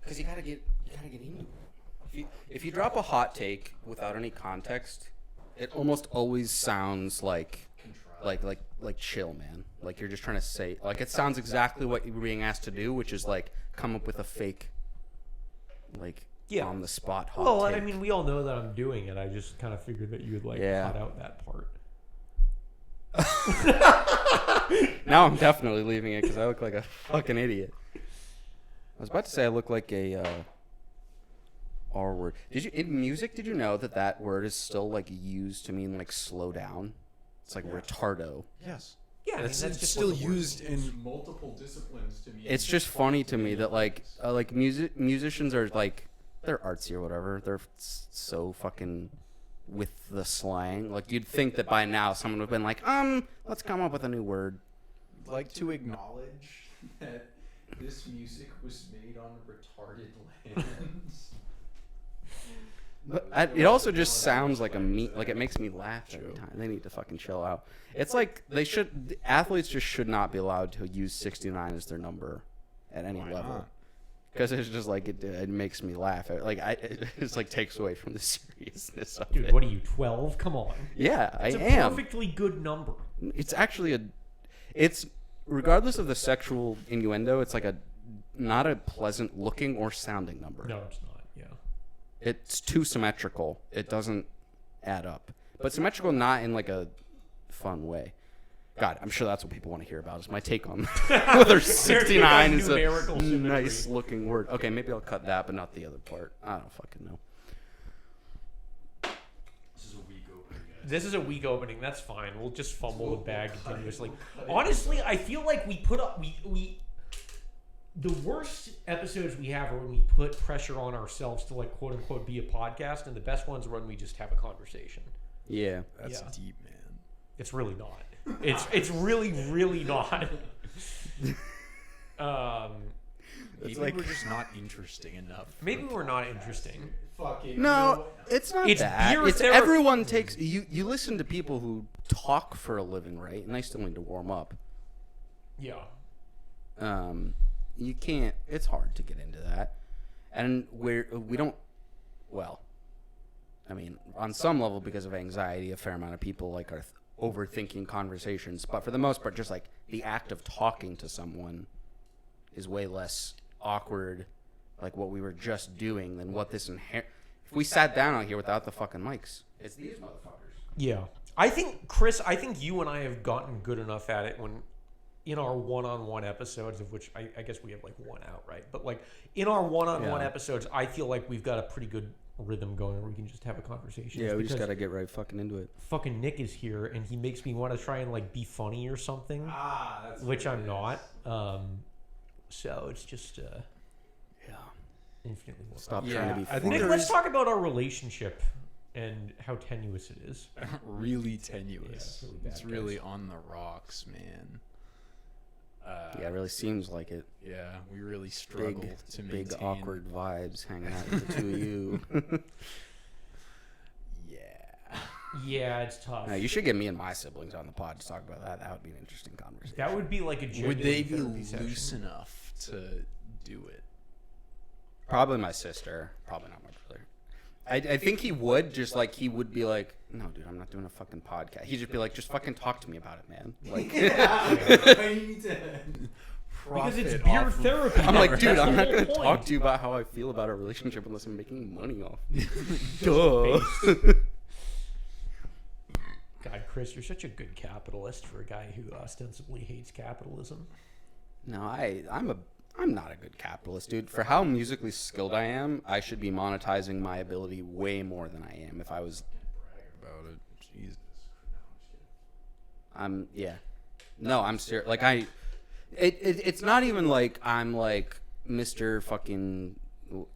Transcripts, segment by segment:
Because you gotta get into it. If you drop a hot take without any context, it almost always sounds like chill, man. Like you're just trying to say, like it sounds exactly what you were being asked to do, which is like come up with a fake, like on the spot hot Well, take. I mean, we all know that I'm doing it. I just kind of figured that you would like cut out that part. Now I'm definitely leaving it because I look like a fucking idiot. I was about to say I look like a R word. In music? Did you know that word is still like used to mean like slow down? It's like retardo. Yes. Yeah, it's that's just still used in multiple disciplines to me. It's just funny to me that like musicians are like they're artsy or whatever. They're so fucking with the slang. Like you'd think that by now someone would have been like, let's come up with a new word. I'd like to acknowledge that this music was made on retarded lands. But it also just sounds like like it makes me laugh every time. They need to fucking chill out. It's like athletes just should not be allowed to use 69 as their number at any level. Because it's just like it makes me laugh. It just like takes away from the seriousness of it. Dude, what are you, 12? Come on. Yeah, I am. It's a perfectly good number. It's actually it's regardless of the sexual innuendo, it's like not a pleasant looking or sounding number. No, it's not. Yeah. It's too symmetrical. It doesn't add up. But symmetrical not in like a fun way. God, I'm sure that's what people want to hear about. Is my take on whether 69 is a nice looking word. Okay, maybe I'll cut that, but not the other part. I don't fucking know. This is a weak opening. That's fine. We'll just fumble the bag continuously. Honestly, I feel like we put up the worst episodes we have are when we put pressure on ourselves to like quote unquote be a podcast, and the best ones are when we just have a conversation. Yeah, that's deep, man. It's really not. It's really, really not. Maybe we're just not interesting enough. Maybe we're not interesting. No, it's not that. It's everyone takes you listen to people who talk for a living, right? And they still need to warm up. Yeah. You can't. It's hard to get into that, and we don't. Well, I mean, on some level, because of anxiety, a fair amount of people like are overthinking conversations. But for the most part, just like the act of talking to someone is way less awkward, like what we were just doing, than what this If we sat down out here without the fucking mics, it's these motherfuckers. Yeah, I think Chris. I think you and I have gotten good enough at it when. In our one-on-one episodes, of which I guess we have like one out, right? But like in our one-on-one episodes, I feel like we've got a pretty good rhythm going where we can just have a conversation. Yeah, we just gotta get right fucking into it. Fucking Nick is here, and he makes me want to try and like be funny or something, That's which I'm not. So it's just infinitely more. Stop trying to be funny. Nick, let's talk about our relationship and how tenuous it is. Really tenuous. Yeah, it's really on the rocks, man. Yeah, it really seems like it. Yeah, we really struggle to maintain. Big awkward vibes hanging out with the two of you. Yeah, it's tough. No, you should get me and my siblings on the pod to talk about that. That would be an interesting conversation. That would be like a Would they be loose enough to do it? Probably my sister. Probably not my brother. I think he would, just like he would be like, no, dude, I'm not doing a fucking podcast. He'd just be like, just fucking talk to me about it, man. Like, because it's beer therapy. I'm like, dude, I'm not going to talk to you about how I feel about our relationship unless I'm making money off. Duh. God, Chris, you're such a good capitalist for a guy who ostensibly hates capitalism. No, I'm not a good capitalist, dude. For how musically skilled I am, I should be monetizing my ability way more than I am if I was. Brag about it. Jesus. No, I'm serious. Like, it's not even like I'm like Mr. fucking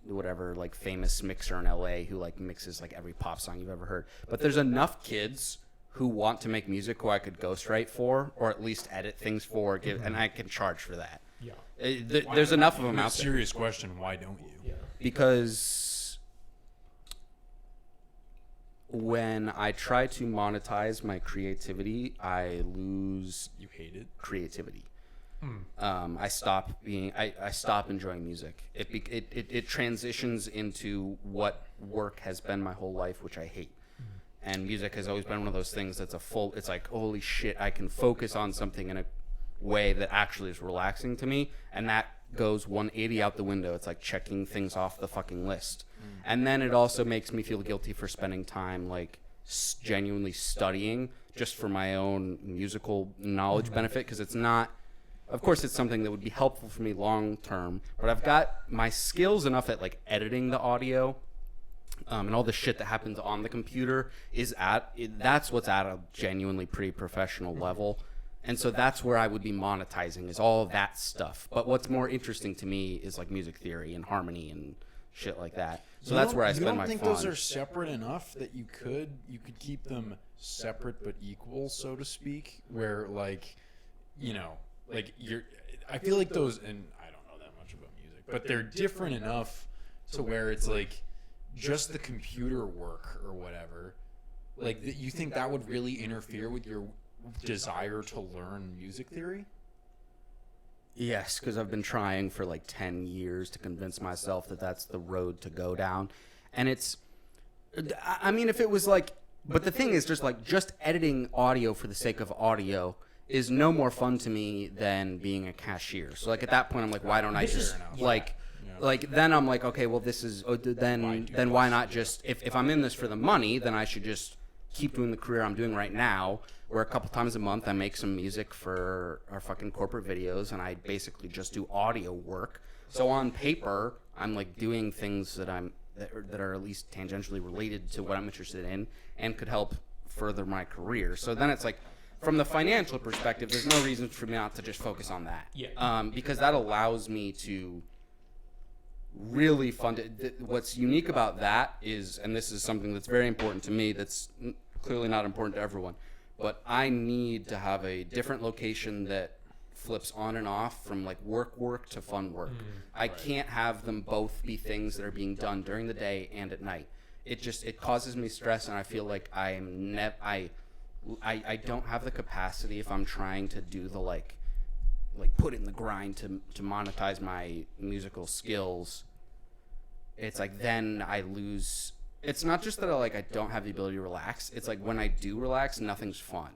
whatever, like famous mixer in LA who like mixes like every pop song you've ever heard. But there's enough kids who want to make music who I could ghostwrite for, or at least edit things for, and I can charge for that. Yeah. There's enough of them out there. Serious question. Why don't you? Yeah. Because when I try to monetize my creativity, I lose. You hate it? Creativity. I stop enjoying music. It transitions into what work has been my whole life, which I hate. And music has always been one of those things that's it's like, holy shit, I can focus on something in a way that actually is relaxing to me, and that goes 180 out the window. It's like checking things off the fucking list. And then it also makes me feel guilty for spending time like genuinely studying just for my own musical knowledge benefit, because it's not, of course it's something that would be helpful for me long term, but I've got my skills enough at like editing the audio and all the shit that happens on the computer that's what's at a genuinely pretty professional level. And so that's where I would be monetizing, is all of that stuff. But what's more interesting to me is like music theory and harmony and shit like that. So that's where I spend my fun. You don't think those are separate enough that you could keep them separate but equal, so to speak? Where like, you know, like I feel like those, and I don't know that much about music, but they're different enough to where it's like just the computer work or whatever. Like, you think that would really interfere with your desire to learn music theory? Yes, because I've been trying for like 10 years to convince myself that that's the road to go down. And I mean, if it was like, but the thing is just editing audio for the sake of audio is no more fun to me than being a cashier. So like at that point, I'm like, why don't I just like then I'm like, okay, well this is, then why not just, if I'm in this for the money, then I should just keep doing the career I'm doing right now, where a couple times a month I make some music for our fucking corporate videos, and I basically just do audio work. So on paper, I'm like doing things that are at least tangentially related to what I'm interested in and could help further my career. So then it's like, from the financial perspective, there's no reason for me not to just focus on that. Yeah. Because that allows me to really fund it. What's unique about that is, and this is something that's very important to me, that's clearly not important to everyone, but I need to have a different location that flips on and off from like work to fun work. I can't have them both be things that are being done during the day and at night. It causes me stress, and I feel like I don't have the capacity, if I'm trying to do the like put in the grind to monetize my musical skills. It's like then I lose. It's not just that I don't have the ability to relax. It's like when I do relax, nothing's fun.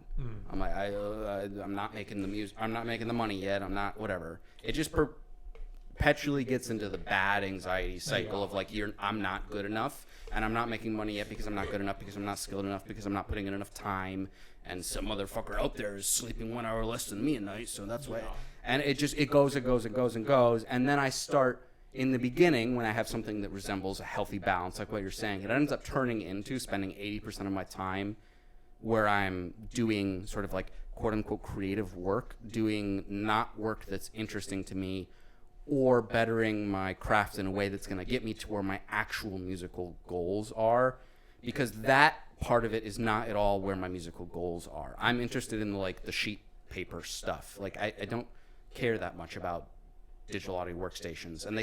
I'm like I'm not making the music. I'm not making the money yet. I'm not whatever. It just perpetually gets into the bad anxiety cycle of like I'm not good enough, and I'm not making money yet because I'm not good enough, because I'm not skilled enough, because I'm not putting in enough time, and some motherfucker out there is sleeping 1 hour less than me a night, so that's why. And it goes, and then I start in the beginning, when I have something that resembles a healthy balance, like what you're saying, it ends up turning into spending 80% of my time where I'm doing sort of like quote unquote creative work, doing not work that's interesting to me, or bettering my craft in a way that's going to get me to where my actual musical goals are, because that part of it is not at all where my musical goals are. I'm interested in the sheet paper stuff. Like I don't care that much about digital audio workstations, and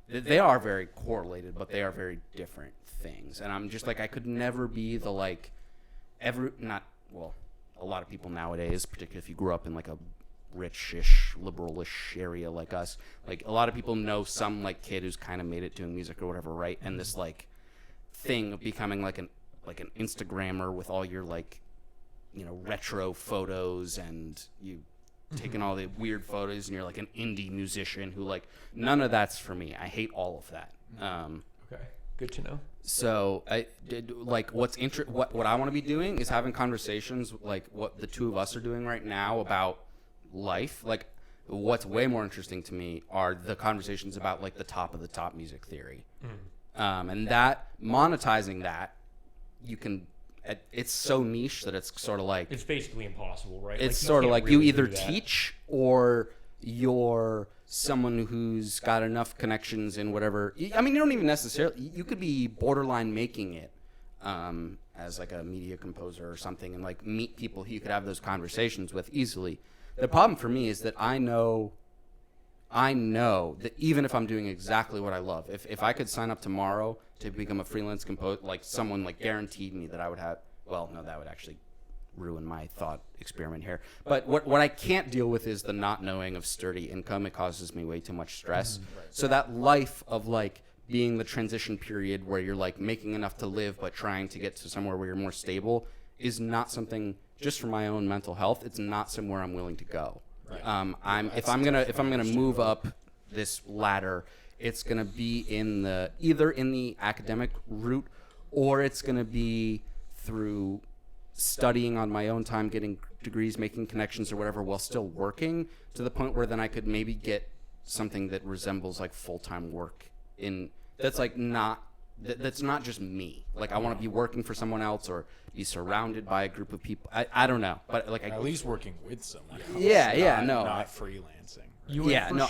they are very correlated, but they are very different things. And I'm just like, I could never be a lot of people nowadays, particularly if you grew up in like a rich-ish, liberal-ish area like us, like a lot of people know some like kid who's kind of made it doing music or whatever, right? And this like thing of becoming like an Instagrammer with all your like, you know, retro photos, and you taking all the weird photos, and you're like an indie musician who like, none of that's for me. I hate all of that. Okay, good to know. So I did like what I want to be doing is having conversations like what the two of us are doing right now about life. Like what's way more interesting to me are the conversations about like the top music theory. And that monetizing that, you can, it's so niche that it's sort of like, it's basically impossible, right? It's sort of like you either teach or you're someone who's got enough connections in whatever. I mean, you don't even necessarily, you could be borderline making it as like a media composer or something, and like meet people who you could have those conversations with easily. The problem for me is that I know that even if I'm doing exactly what I love, if I could sign up tomorrow to become a freelance composer, like someone like guaranteed me that I would have, well, no, that would actually ruin my thought experiment here. But what I can't deal with is the not knowing of sturdy income. It causes me way too much stress. So that life of like being the transition period where you're like making enough to live but trying to get to somewhere where you're more stable is not something, just for my own mental health, it's not somewhere I'm willing to go. If I'm gonna move up this ladder, it's gonna be either in the academic route, or it's gonna be through studying on my own time, getting degrees, making connections or whatever, while still working, to the point where then I could maybe get something that resembles like full-time work that's like that's not just me. Like I want to be working for someone else or be surrounded by a group of people. I don't know, but like At least working with someone else. Not freelancing.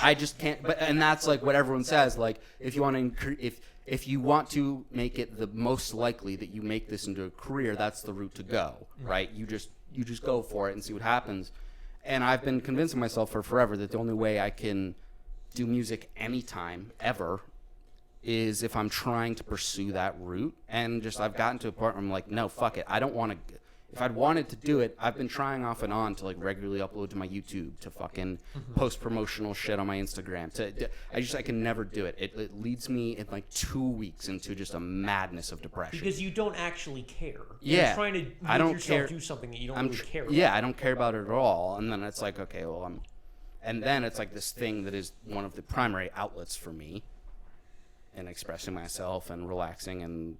I just can't. And that's like what everyone says. Like if you want to, if you want to make it the most likely that you make this into a career, that's the route to go, right? You just go for it and see what happens. And I've been convincing myself for forever that the only way I can do music anytime ever is if I'm trying to pursue that route. And just I've gotten to a point where I'm like, no, fuck it. I don't want to. If I'd wanted to do it, I've been trying off and on to like regularly upload to my YouTube, to fucking post promotional shit on my Instagram. I can never do it. It leads me in like 2 weeks into just a madness of depression. Because you don't actually care. Yeah, You're trying to make yourself do something that you don't really care about. Yeah, I don't care about it at all. And then it's like, okay, well, and then it's like this thing that is one of the primary outlets for me in expressing myself and relaxing and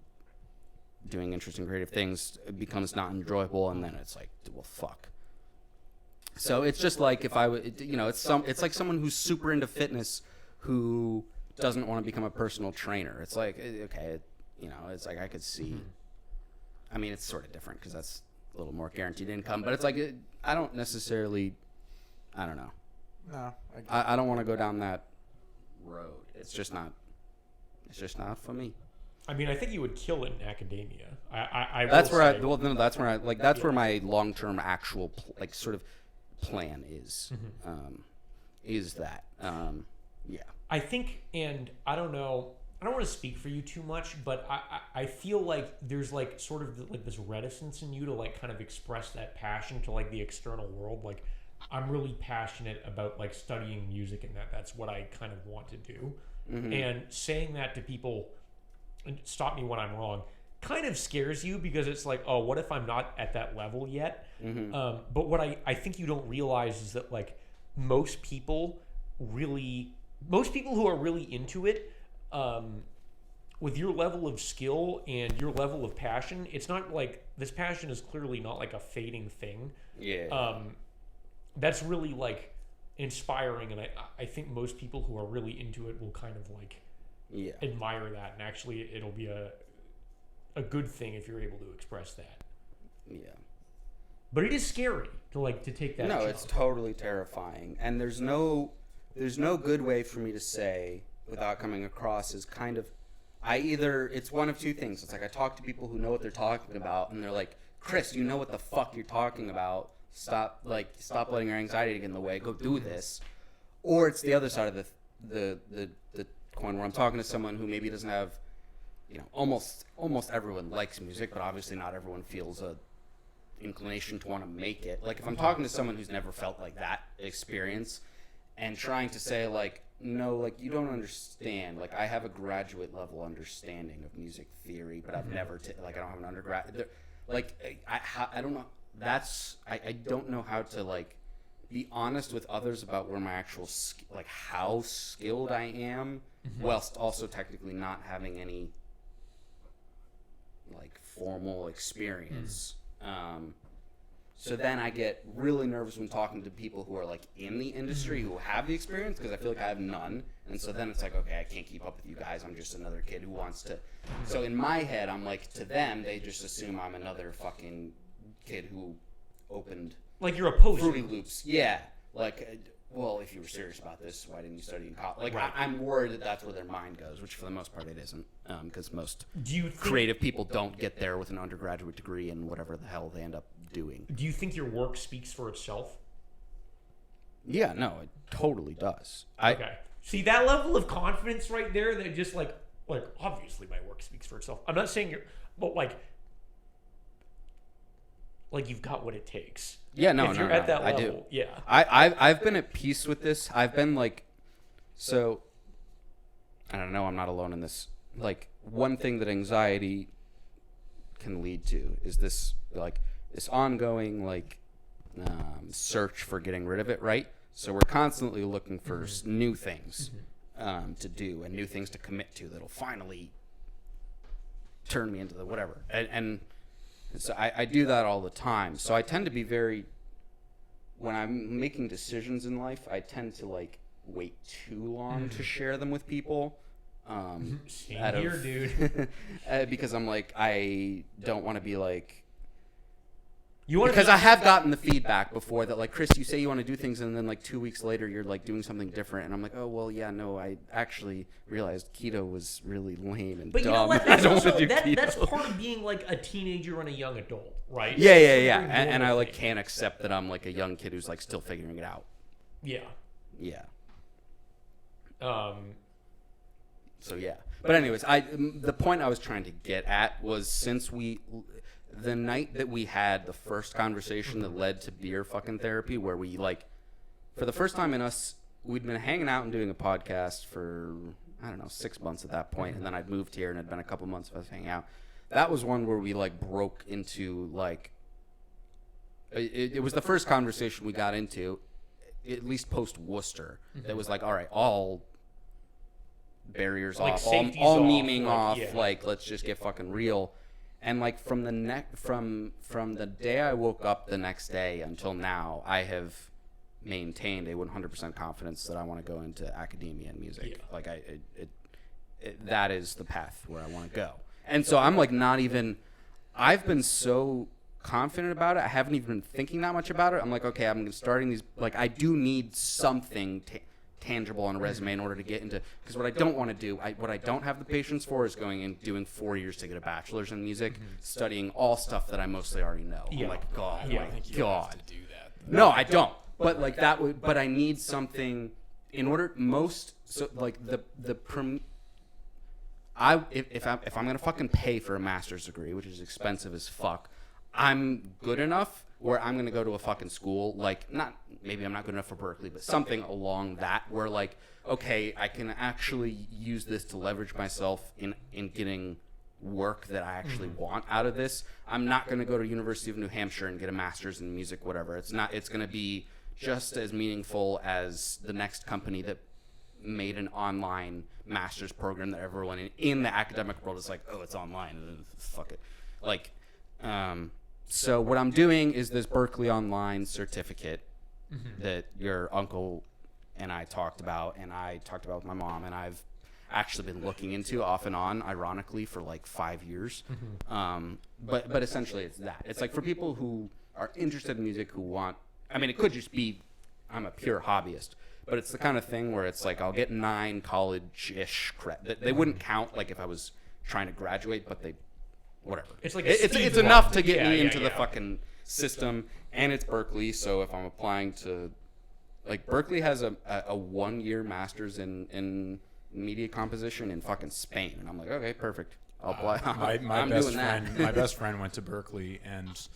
doing interesting creative things. It becomes not enjoyable, and then it's like, well, fuck. So it's just like if I would, it's like someone who's super into fitness who doesn't want to become a personal trainer. It's like, okay, it's like I could see. I mean, it's sort of different because that's a little more guaranteed income, but it's like I don't necessarily, I don't know. No, I don't want to go down that road. It's just not for me. I mean, I think you would kill it in academia. That's where my long-term actual sort of plan is. Is that yeah. I think, and I don't know, I don't want to speak for you too much, but I feel like there's like sort of like this reticence in you to like kind of express that passion to like the external world. Like I'm really passionate about like studying music, and that's what I kind of want to do. And saying that to people, and stop me when I'm wrong, kind of scares you because it's like, oh, what if I'm not at that level yet? But what I think you don't realize is that like most people who are really into it, with your level of skill and your level of passion, it's not like this passion is clearly not like a fading thing. Yeah. That's really like inspiring, and I think most people who are really into it will kind of like admire that, and actually it'll be a good thing if you're able to express that. Yeah. But it is scary to take that. No, jump. It's totally terrifying, and there's no good way for me to say without coming across as kind of it's one of two things. It's like I talk to people who know what they're talking about, and they're like, Chris, you know what the fuck you're talking about. Stop letting your anxiety get in the way. Go do this. Or it's the other side of the coin where I'm talking to someone who maybe doesn't have, almost everyone likes music, but obviously not everyone feels a inclination to want to make it. Like if I'm talking to someone who's never felt like that experience and trying to say like, no, like you don't understand. Like I have a graduate level understanding of music theory, but I've never I don't have an undergrad. I don't know. I don't know how to like be honest with others about where my actual how skilled I am, whilst also technically not having any like formal experience. So then I get really nervous when talking to people who are like in the industry who have the experience, because I feel like I have none. And so then it's like, okay, I can't keep up with you guys. I'm just another kid who wants to. So in my head, I'm like, to them, they just assume I'm another fucking kid who opened like you're a poser. Fruity Loops. Yeah. Like, well, if you were serious about this, why didn't you study in college? Like, right. I'm worried that that's where their mind goes, which for the most part it isn't, because most creative people don't get there with an undergraduate degree in whatever the hell they end up doing. Do you think your work speaks for itself? Yeah, no, it totally does. Okay. See, that level of confidence right there, that just like obviously my work speaks for itself. I'm not saying but like, like you've got what it takes. Yeah, no, if no, you're no, at that I level, do. yeah. I've been at peace with this. I've been like, so, I don't know, I'm not alone in this. Like, one thing that anxiety can lead to is this, like, this ongoing, like, search for getting rid of it, right? So we're constantly looking for new things to do and new things to commit to that'll finally turn me into the whatever. And so I do that all the time. So I tend to be very, when I'm making decisions in life, I tend to like wait too long to share them with people. Same out here, of- dude. because I'm like, I don't want to be like, You want because I have gotten the feedback before that, like, Chris, you say you want to do things, and then like 2 weeks later, you're like doing something different, and I'm like, oh well, yeah, no, I actually realized keto was really lame and But dumb. you know what? I That's, don't also, want to do keto. that's part of being like a teenager and a young adult, right? Yeah, It's yeah, a yeah, very and normal I like thing. can't accept that I'm like a young kid who's like still figuring it out. Yeah. Yeah. Um, So yeah. But anyways, the point I was trying to get at was since the night that we had the first conversation that led to beer fucking therapy, where we like, for the first time in us, we'd been hanging out and doing a podcast for, I don't know, 6 months at that point, and then I'd moved here and it'd been a couple months of us hanging out. That was one where we like broke into like, it was the first conversation we got into, at least post Worcester, that was like, all right, all barriers Like off, safety's all off, memeing like, off, yeah. like let's just get fucking real. And like from the day I woke up the next day until now, I have maintained a 100% confidence that I want to go into academia and music. Yeah. Like that is the path where I want to go. And so I'm like not even, I've been so confident about it. I haven't even been thinking that much about it. I'm like, okay, I'm starting these, like I do need something tangible on a resume in order to get into, because what I don't want to do, what I don't have the patience for is going and doing 4 years to get a bachelor's in music, studying all stuff that I mostly already know. Yeah. I'm like, God, Yeah. my I think you God. have to do that. No, I don't. But like that would. But I need something in order. So like if I'm gonna fucking pay for a master's degree, which is expensive as fuck, I'm good enough where I'm gonna go to a fucking school, like not, maybe I'm not good enough for Berkeley, but something along that where like, okay, I can actually use this to leverage myself in getting work that I actually want out of this. I'm not going to go to University of New Hampshire and get a master's in music, whatever. It's going to be just as meaningful as the next company that made an online master's program that everyone in the academic world is like, oh, it's online, fuck it. Like, so what I'm doing is this Berkeley Online certificate that your uncle and I talked about, and I talked about with my mom, and I've actually been looking into off and on, ironically, for like 5 years. But essentially it's that. It's like for people who are interested in music, who want, I mean, it could just be, I'm a pure hobbyist, but it's the kind of thing where it's like I'll get 9 college-ish credit. They wouldn't count like if I was trying to graduate, but they, whatever. It's like a it's speed enough bump. to get Yeah, me yeah, into the yeah. fucking system, and it's Berkeley, so if I'm applying to, like, Berkeley has a 1-year master's in media composition in fucking Spain, and I'm like, okay, perfect. I'll apply. My I'm best doing that. friend, my best friend went to Berkeley and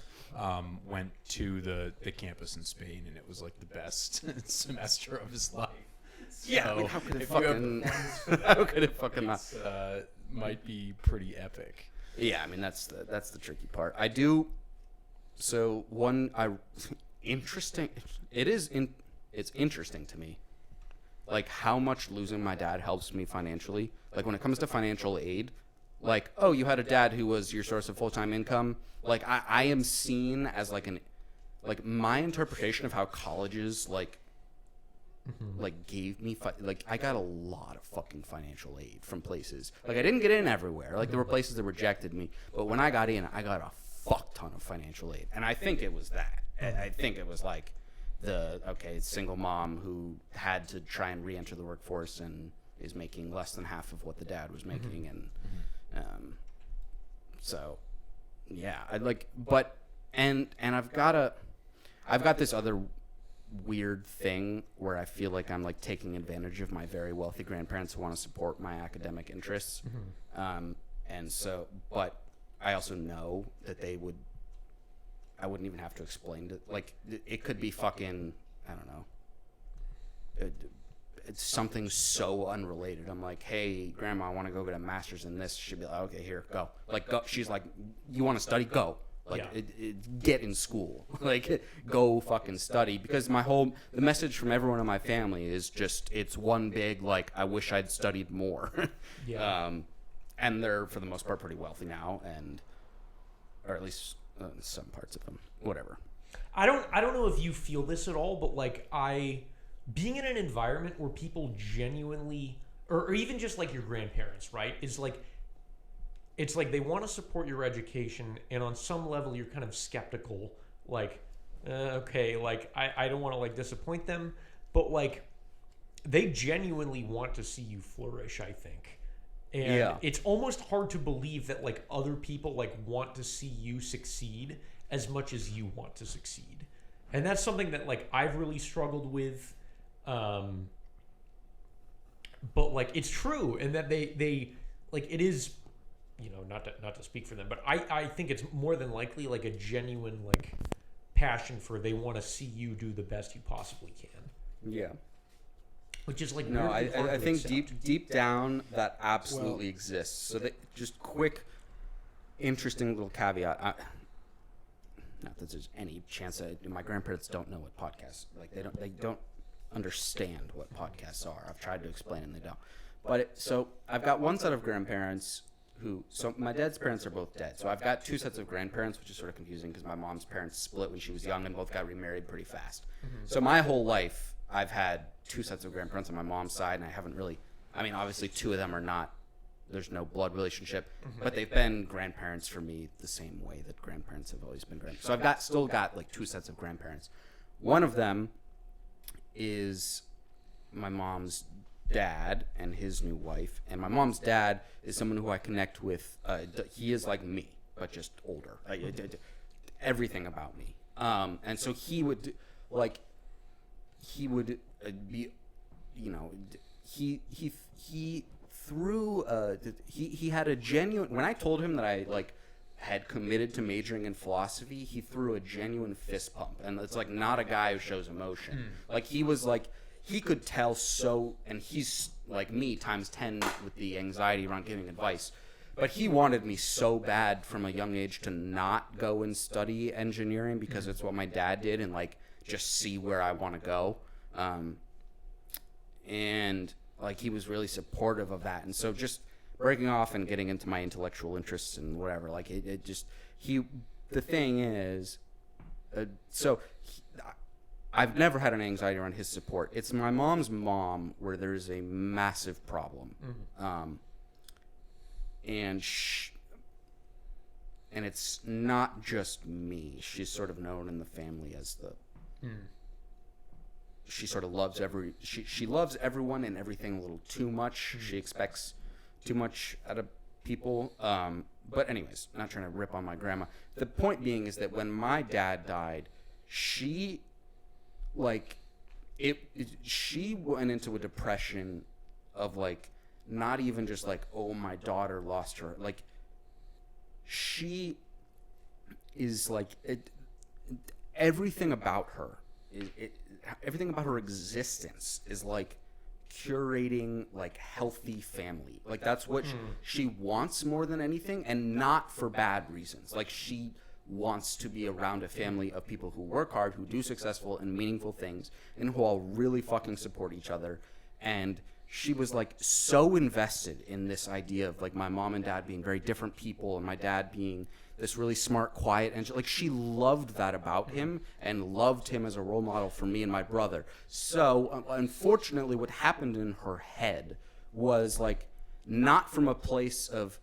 went to the campus in Spain, and it was like the best semester of his life. Yeah, I mean, So, how could it if you fucking? have- How could it fucking not? it's, might be pretty epic. Yeah, I mean that's the tricky part. I do. So interesting. It's interesting to me, like how much losing my dad helps me financially. Like when it comes to financial aid, like, oh, you had a dad who was your source of full-time income. Like I am seen as like my interpretation of how colleges like gave me like I got a lot of fucking financial aid from places. Like I didn't get in everywhere. Like there were places that rejected me, but when I got in, I got a fuck ton of financial aid. And I think it was that. I think it was like single mom who had to try and re-enter the workforce and is making less than half of what the dad was making, and so yeah, I'd like, but and I've got this other weird thing where I feel like I'm like taking advantage of my very wealthy grandparents who want to support my academic interests. And so, but I also know that they would I wouldn't even have to explain to, like, it could be fucking, I don't know, it's something so unrelated. I'm like, hey, grandma, I want to go get a master's in this. She'd be like, okay, here, go. Like, go. She's like, you want to study? Go. Like, Yeah. Get in school. Like, go fucking study. Because the message from everyone in my family is just, it's one big, like, I wish I'd studied more. Yeah. And they're, for the most part, pretty wealthy now, or at least some parts of them. Whatever. I don't know if you feel this at all, but like being in an environment where people genuinely, or even just like your grandparents, right, is like, it's like they want to support your education, and on some level you're kind of skeptical, like, okay, like I don't want to like disappoint them, but like they genuinely want to see you flourish, I think. And it's almost hard to believe that like other people like want to see you succeed as much as you want to succeed. And that's something that like I've really struggled with. But like it's true, and that they like it is, you know, not to speak for them, but I think it's more than likely like a genuine like passion for, they want to see you do the best you possibly can. Yeah. Which is like No, weirdly hard I to think accept. deep down that absolutely exists. So that just quick, interesting little caveat. Not that there's any chance that my grandparents don't know what podcasts, like they don't understand what podcasts are. I've tried to explain and they don't. But so I've got one set of grandparents so my dad's parents are both dead. So I've got two sets of grandparents, which is sort of confusing because my mom's parents split when she was young and both got remarried pretty fast. So my whole life I've had two sets of grandparents on my mom's side, and I haven't really, I mean, obviously two of them are not, there's no blood relationship, but they've been grandparents for me the same way that grandparents have always been grandparents. So I've still got like two sets of grandparents. One of them is my mom's dad and his new wife, and my mom's dad is someone who I connect with. He is like me, but just older. Everything about me. And so he would be, you know, he had a genuine, when I told him that I like had committed to majoring in philosophy, he threw a genuine fist pump, and it's like not a guy who shows emotion. Like he was like, he could tell and he's like me times 10 with the anxiety around giving advice. But he wanted me so bad from a young age to not go and study engineering because it's what my dad did, and like just see where I want to go. And like he was really supportive of that. And so just breaking off and getting into my intellectual interests and whatever, like the thing is, I've never had an anxiety around his support. It's my mom's mom where there's a massive problem. And it's not just me. She's sort of known in the family as she sort of loves she loves everyone and everything a little too much. She expects too much out of people. But anyways, not trying to rip on my grandma. The point being is that when my dad died, she went into a depression of like, not even just like, oh, my daughter lost her. Like, she is like, everything about her, everything about her existence is like curating like healthy family. Like that's what she wants more than anything, and not for bad reasons. Like she wants to be around a family of people who work hard, who do successful and meaningful things, and who all really fucking support each other. And she was like so invested in this idea of like my mom and dad being very different people, and my dad being this really smart, quiet, and like she loved that about him and loved him as a role model for me and my brother. So unfortunately, what happened in her head was like not from a place of,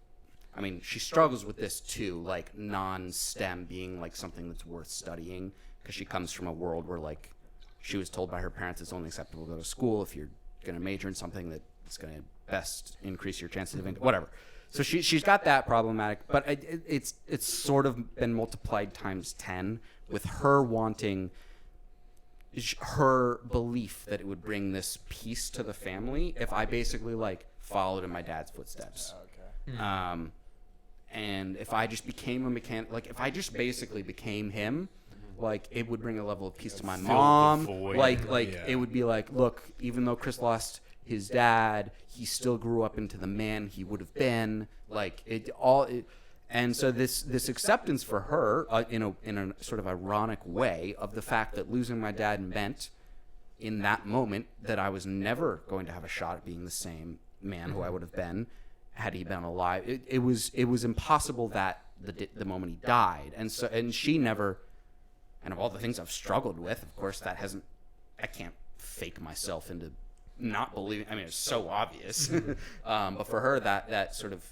I mean, she struggles with this too, like non-STEM being like something that's worth studying, because she comes from a world where like she was told by her parents it's only acceptable to go to school if you're going to major in something that's going to best increase your chances of whatever. So she's got that problematic, but it's sort of been multiplied times 10 with her wanting, her belief that it would bring this peace to the family if I basically like followed in my dad's footsteps. And if I just became a mechanic, like if I just basically became him, like it would bring a level of peace to my Fill the mom. void. Like Yeah. it would be like, look, even though Chris lost his dad, he still grew up into the man he would have been. Like and so this acceptance for her, in a sort of ironic way, of the fact that losing my dad meant in that moment that I was never going to have a shot at being the same man who I would have been had he been alive. It was impossible that the moment he died, and she never. And of all the things I've struggled with, of course, I can't fake myself into not believing. I mean, it's so obvious. But for her, that sort of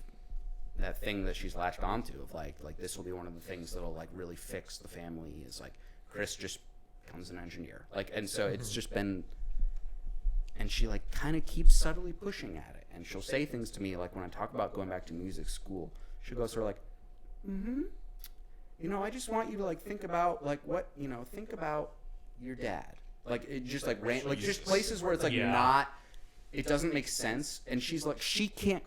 that thing that she's latched onto of like this will be one of the things that'll like really fix the family is like Chris just becomes an engineer. Like, and so it's just been. And she like kind of keeps subtly pushing at it, and she'll say things to me like when I talk about going back to music school, she goes sort of like, you know, I just want you to like think about like what think about your dad, like it just like like just places where it's like not, it doesn't make sense, and she's like she can't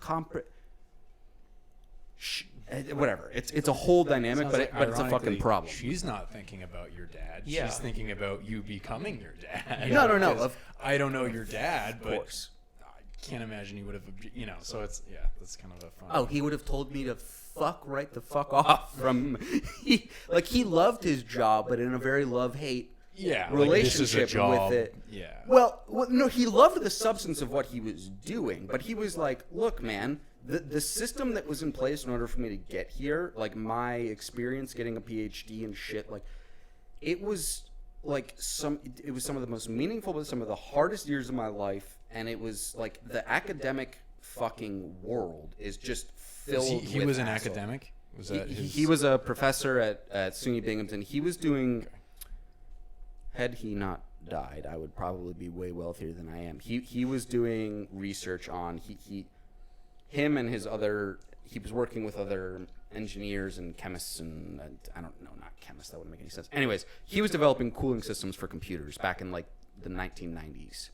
whatever. It's a whole dynamic, but it's a fucking problem. She's not thinking about your dad. Yeah. She's thinking about you becoming your dad. No. Because I don't know your dad, but course. I can't imagine he would have, so it's, that's kind of a fun. Oh, he would have told me to fuck right the fuck off from. He loved his job, but in a very love-hate relationship with it. Yeah. Well, no, he loved the substance of what he was doing, but he was like, look, man, the system that was in place in order for me to get here, like my experience getting a PhD and shit, like it was some of the most meaningful, but some of the hardest years of my life, and it was like the academic fucking world is just filled. He with was an asshole. academic. Was that He was a professor at SUNY Binghamton. He was doing. Had he not died, I would probably be way wealthier than I am. He was doing research on him and his other. He was working with other engineers and chemists and I don't know, not chemists. That wouldn't make any sense. Anyways, he was developing cooling systems for computers back in like the 1990s,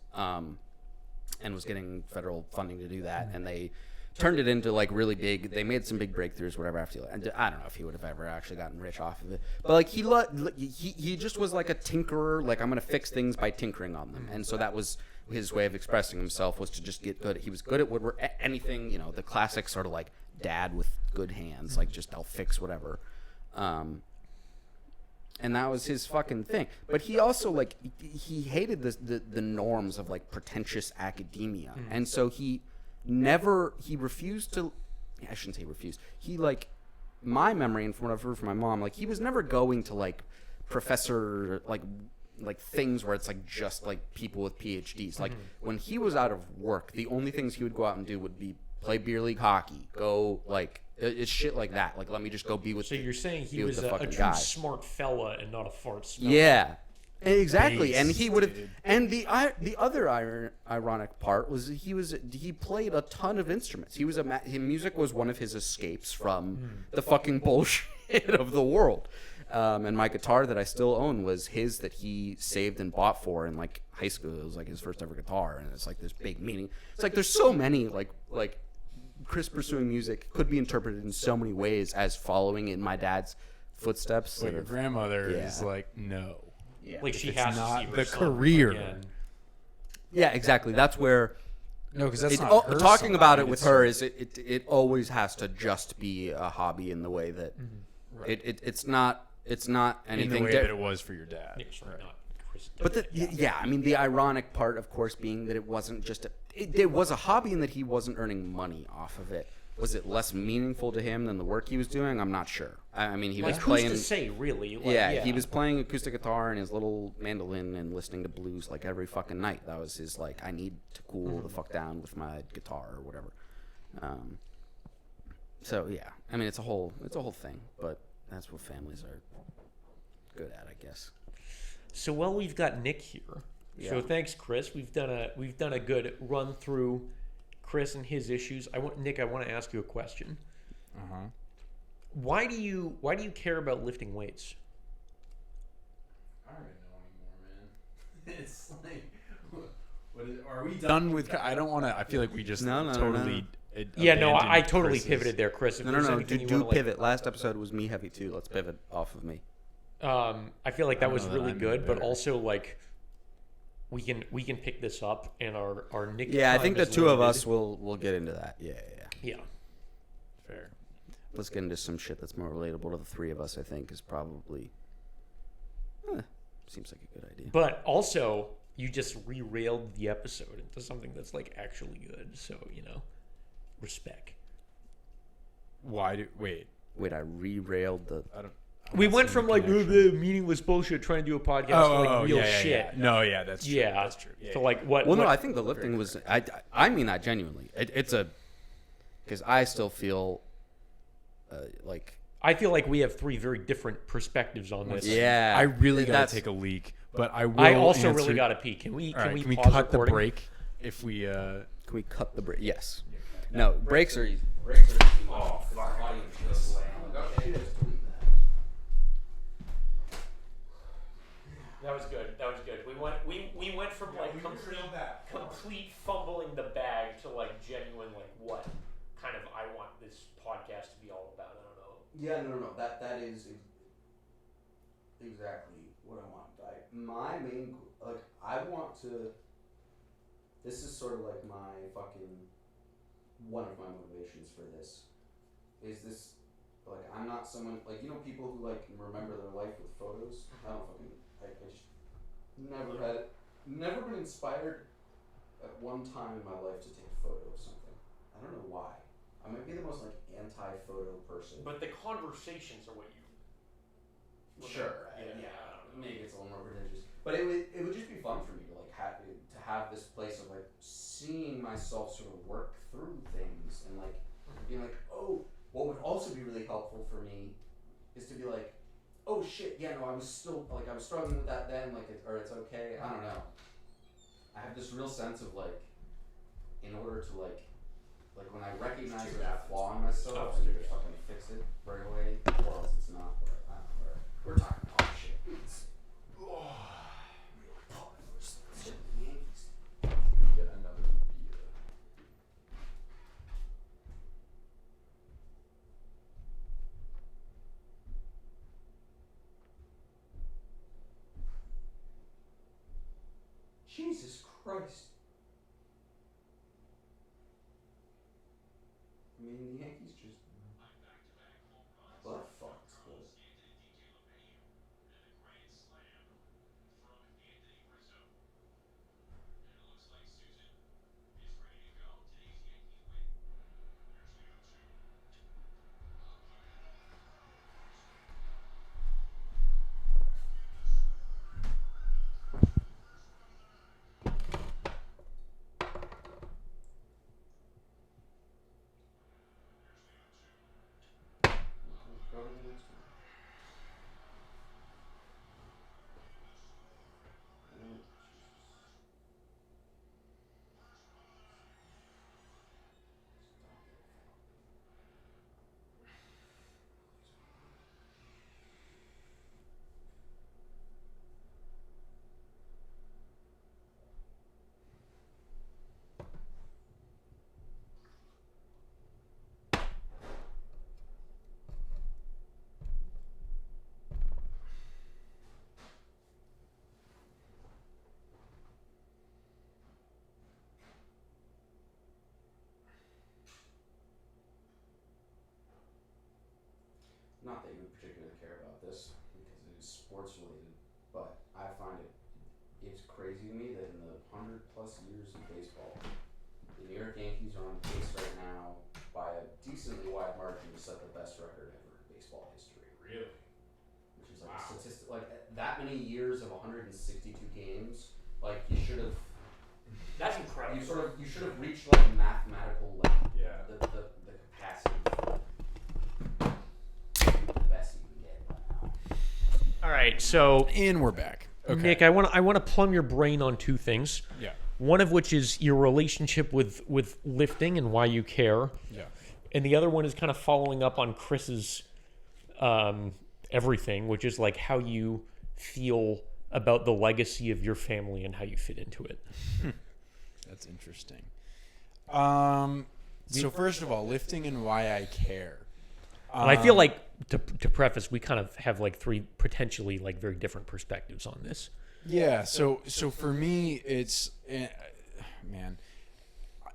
and was getting federal funding to do that. And they turned it into like really big. They made some big breakthroughs, whatever. After and I don't know if he would have ever actually gotten rich off of it, but like he just was like a tinkerer. Like I'm gonna fix things by tinkering on them, and so that was his way of expressing himself, was to just get good. He was good at woodwork, anything, the classic sort of like dad with good hands, like just I'll fix whatever. And that was his fucking thing. But he also like he hated the norms of like pretentious academia, and so he refused to. I shouldn't say refused. He like my memory, and from what I've heard from my mom, like he was never going to like professor like things where it's like just like people with PhDs. Like when he was out of work, the only things he would go out and do would be play beer league hockey, go like it's shit like that. Like let me just go be with. So you're saying he be with was the a fucking true guy. smart fella and not a fart smell. Yeah, exactly. And Based, he would have. dude. And the other ironic part was he played a ton of instruments. His music was one of his escapes from the fucking bullshit of the world. And my guitar that I still own was his, that he saved and bought for in like high school. It was like his first ever guitar, and it's like this big meaning. It's like there's so many like Chris pursuing music could be interpreted in so many ways as following in my dad's footsteps. But your grandmother Yeah. is like, no. Yeah. Like she It's has not to see her the son career. again. Yeah, exactly. That's where No, because that's it, not her talking son, about right? it with It's- her is it always has to just be a hobby in the way that Right. it's not in anything the way di- that it was for your dad. Yeah, sorry, not Chris. But I mean, the ironic part, of course, being that it wasn't just it was a hobby and that he wasn't earning money off of it. Was it less meaningful to him than the work he was doing? I'm not sure. I mean, he Like, was who's playing. to say, really? Like, Yeah, he was playing acoustic guitar and his little mandolin and listening to blues like every fucking night. That was his like, I need to cool the fuck down with my guitar or whatever. So yeah, I mean, it's a whole thing, but that's what families are good at, I guess. So while we've got Nick here, so Yeah. thanks, Chris. We've done a good run through Chris and his issues. Nick, I want to ask you a question. Uh-huh. Why do you care about lifting weights? I don't even know anymore, man. It's like, what is, are we Done with. I don't want to. I feel like we just No. totally Yeah, no, I abandoned totally Chris's- pivoted there, Chris. If No, there's do anything you wanna, like, pivot. Last episode was me heavy too. Let's pivot off of me. I feel like that I was don't know that really I'm good, but better. also like we can pick this up and our Nick. Yeah, I time think the is two of limited. us will get into that. Yeah. Yeah. Fair. Let's get into some shit that's more relatable to the three of us. I think is probably seems like a good idea. But also, you just re-railed the episode into something that's like actually good. So respect. Wait? Wait, I re-railed the. I don't. We not went seeing from the like connection. the meaningless bullshit trying to do a podcast to like real yeah, shit. Yeah. No, yeah, that's true. Yeah. That's true. Yeah, So yeah. like what? Well, no, what- I think the lifting was. I mean that genuinely. It's a because I still feel like I feel like we have three very different perspectives on this. yeah. I really gotta that's- take a leak, but I will. I also answer- really got to pee. Can we? All right, Can can we we pause cut the recording? break? If we. Can we cut the break? Yes. No, breaks are easy. Breaks are easy. Oh, fuck. That was good. That was good. We went from like complete fumbling the bag to like genuine like what kind of I want this podcast to be all about. I don't know. Yeah, no. That is exactly what I want. My main I want to. This is sort of like my fucking one of my motivations for this. Is this like I'm not someone like people who like remember their life with photos. I don't fucking. I just never been inspired at one time in my life to take a photo of something. I don't know why. I might be the most like anti-photo person. But the conversations are what you. Sure, Yeah. maybe it's a little more pretentious, but it would just be fun for me to like have this place of like seeing myself sort of work through things and like being like, oh, what would also be really helpful for me is to be like, oh shit, yeah, no, I was struggling with that then, like, or it's okay. I don't know. I have this real sense of like, in order to like when I recognize there's a flaw in myself, I need to fucking fix it right away, or else it's not. I don't know. We're talking about shit. Get another beer. Jesus Christ. I mean, the Yankees just butt fucked, but go to the next one. Oh, Jesus. Not that you would particularly care about this because it is sports related, but I find it's crazy to me that in the 100+ years of baseball, the New York Yankees are on pace right now by a decently wide margin to set the best record ever in baseball history. Really? Which is like a statistic, like that many years of 162 games, like you should have. That's incredible. You should have reached like mathematical like Yeah. the capacity for the best you can get by now. All right, so And we're back. Okay. Nick, I want to plumb your brain on two things. Yeah. One of which is your relationship with lifting and why you care, Yeah. and the other one is kind of following up on Chris's everything, which is like how you feel about the legacy of your family and how you fit into it. That's interesting. So first of all, lifting and why I care. And I feel like to preface, we kind of have like three potentially like very different perspectives on this. Yeah. So for me, it's man.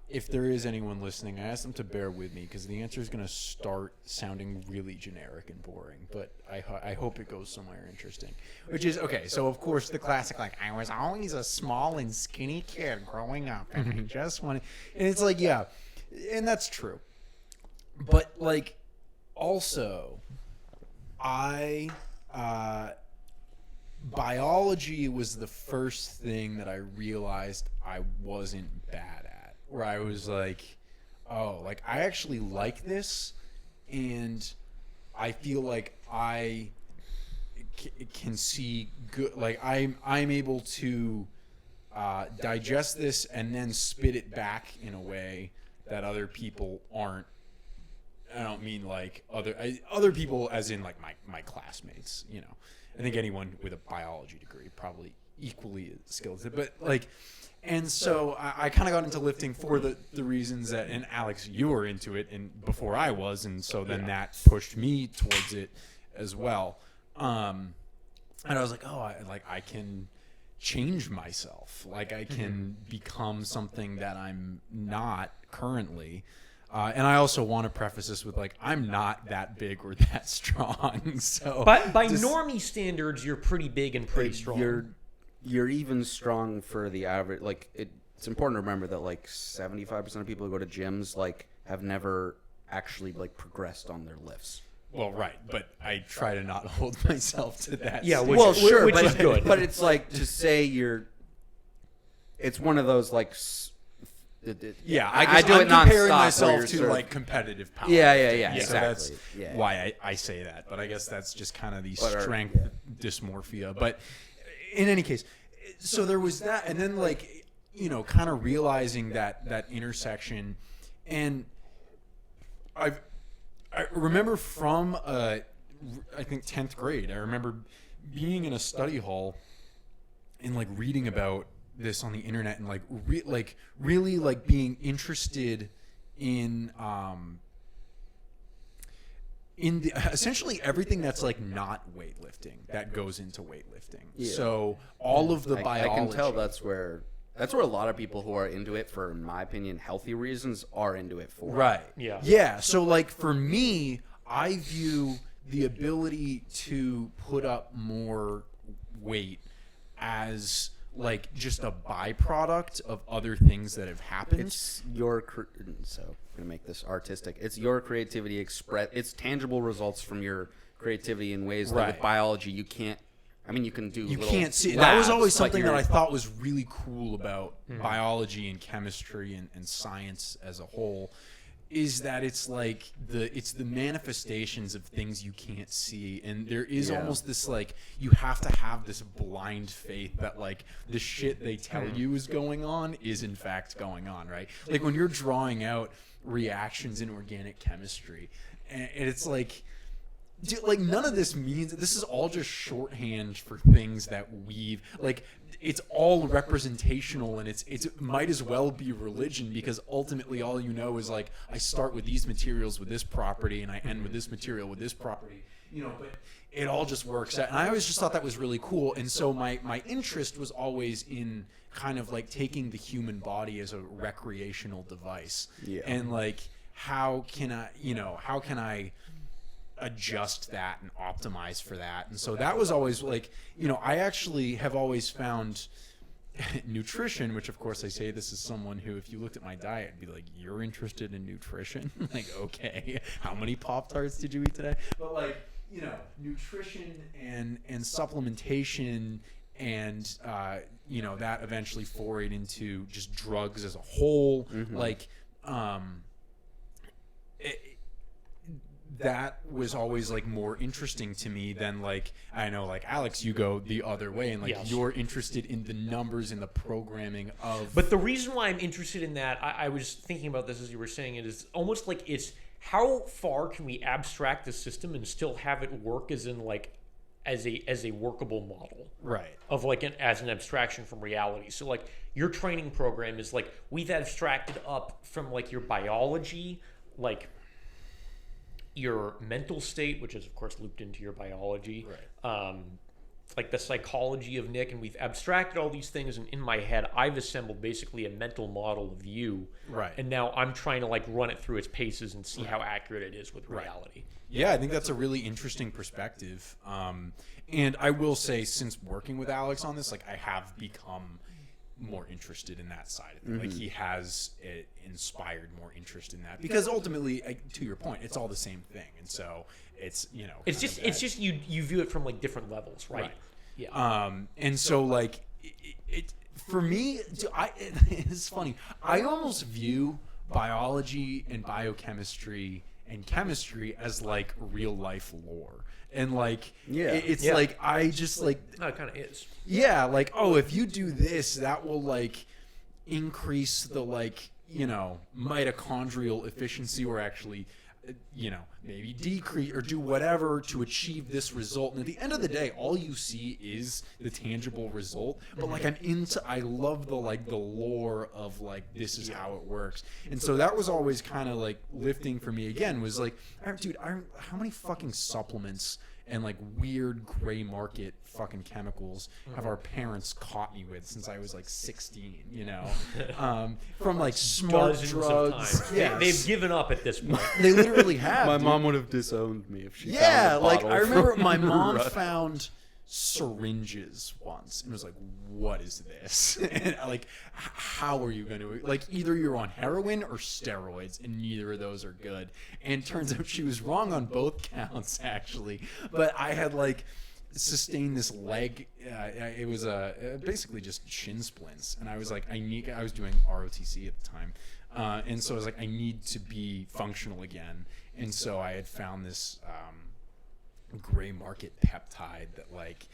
If there is anyone listening, I ask them to bear with me because the answer is going to start sounding really generic and boring. But I hope it goes somewhere interesting. Which is okay. So of course the classic, like I was always a small and skinny kid growing up, and I just wanted. And it's like, yeah, and that's true. But like, also, biology was the first thing that I realized I wasn't bad at. Where I was like, oh, like I actually like this, and I feel like I can see good. Like I'm able to digest this and then spit it back in a way that other people aren't. I don't mean like other people as in like my classmates. You know, I think anyone with a biology degree probably equally skilled at it, but like. And so I kind of got into lifting for the reasons that, and Alex, you were into it and before I was, and so then that pushed me towards it as well. And I was like, oh, I can change myself. Like I can become something that I'm not currently. And I also want to preface this with like, I'm not that big or that strong. So, But by normie standards, you're pretty big and pretty strong. You're even strong for the average. Like it's important to remember that like 75% of people who go to gyms like have never actually like progressed on their lifts. Well, right, but I try to not hold myself to that. Yeah, standard. which but, is good. But it's like to say it's one of those like. Yeah, I do I'm it nonstop. comparing where myself you're to sort of- like competitive power. Yeah, So exactly. that's Yeah. why I say that. But I guess that's just kind of the But strength dysmorphia. But in any case, so there was that, and then like kind of realizing that intersection, and I remember from I think 10th grade, I remember being in a study hall and like reading about this on the internet and like really like being interested in the essentially everything that's like not weightlifting that goes into weightlifting. Yeah. So all of the biology. I can tell that's where a lot of people who are into it for, in my opinion, healthy reasons are into it for. Right. Yeah. Yeah. So like for me, I view the ability to put up more weight as like just a byproduct of other things that have happened. It's so I'm gonna make this artistic. It's your creativity express. It's tangible results from your creativity in ways that Right. with biology you can't. I mean, you can do. You little can't see it. That was labs, always but something that you're- I thought was really cool about biology and chemistry and science as a whole, is that it's like it's the manifestations of things you can't see, and there is almost this like you have to have this blind faith that like the shit they tell you is going on is in fact going on, right? Like when you're drawing out reactions in organic chemistry, and it's like. Dude, like none of this means this is all just shorthand for things that we've like it's all representational, and it might as well be religion, because ultimately all you know is like I start with these materials with this property and I end with this material with this property, but it all just works out. And I always just thought that was really cool, and so my interest was always in kind of like taking the human body as a recreational device. Yeah. And like how can I adjust that and optimize for that. And so that was always like, I actually have always found nutrition, which of course I say this is someone who, if you looked at my diet, would be like, you're interested in nutrition? Like, okay, how many Pop-Tarts did you eat today? But like, nutrition and supplementation and, that eventually forayed into just drugs as a whole. Like, that was always like more interesting to me than like, I know like Alex, you go the other way and like Yes. you're interested in the numbers and the programming of. But the reason why I'm interested in that, I was thinking about this as you were saying it, is almost like it's how far can we abstract the system and still have it work, as in like as a workable model. Right. Of like as an abstraction from reality. So like your training program is like we've abstracted up from like your biology, like your mental state, which is of course looped into your biology, like the psychology of Nick, and we've abstracted all these things, and in my head I've assembled basically a mental model of you, Right. and now I'm trying to like run it through its paces and see how accurate it is with reality. Yeah, I think that's a really interesting perspective. And I will say, since working with Alex on this, like I have become more interested in that side of it. Like he has inspired more interest in that, because ultimately, to your point, it's all the same thing, and so it's It's just you view it from like different levels, right? Yeah. And so like it for me, it's funny. I almost view biology and biochemistry and chemistry as like real life lore. And like, it's like, I just like, No, it kind of is. yeah, like, oh, if you do this, that will like increase the like, mitochondrial efficiency, or actually, maybe decrease or do whatever to achieve this result. And at the end of the day, all you see is the tangible result. But like, I love the like the lore of like, this is how it works. And so that was always kind of like lifting for me again, was like, dude, how many fucking supplements and like weird gray market fucking chemicals have our parents caught me with since I was like 16, from like smart Dozens drugs. of times. They've given up at this point. They literally have. My dude. mom would have disowned me if she Yeah, found a like bottle I remember from my mom Russia. found syringes once and was like, "What is this?" And like, how are you going to like? Either you're on heroin or steroids, and neither of those are good. And turns out she was wrong on both counts, actually. But I had like sustained this leg. It was basically just shin splints, and I was like, I was doing ROTC at the time. And so I was like, I need to be functional again. And so I had found this gray market peptide that like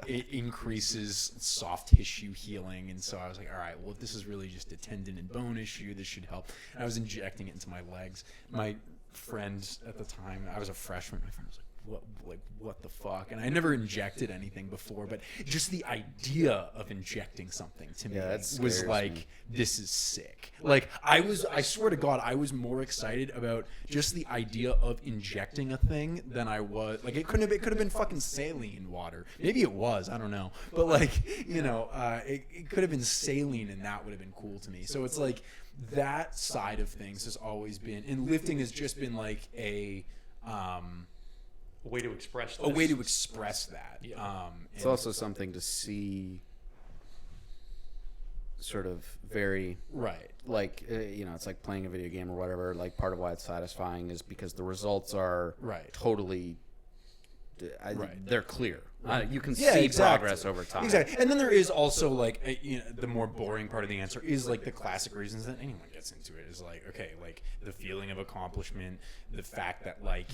it increases soft tissue healing. And so I was like, all right, well, if this is really just a tendon and bone issue, this should help. And I was injecting it into my legs. My friend at the time, I was a freshman, my friend was like, what the fuck? And I never injected anything before, but just the idea of injecting something to me that was scares like, me. this is sick. Like I swear to God, I was more excited about just the idea of injecting a thing than I was. Like it could have been fucking saline water. Maybe it was, I don't know. But like, it could have been saline, and that would have been cool to me. So it's like that side of things has always been, and lifting has just been like a way to express this. a way to express that. Yeah. It's also something to see sort of very right. like it's like playing a video game or whatever. Like part of why it's satisfying is because the results are Right. totally Right. they're clear. You can Yeah, see exactly. progress over time. Exactly. And then there is also like the more boring part of the answer is like the classic reasons that anyone gets into it is like, okay, like the feeling of accomplishment, the fact that like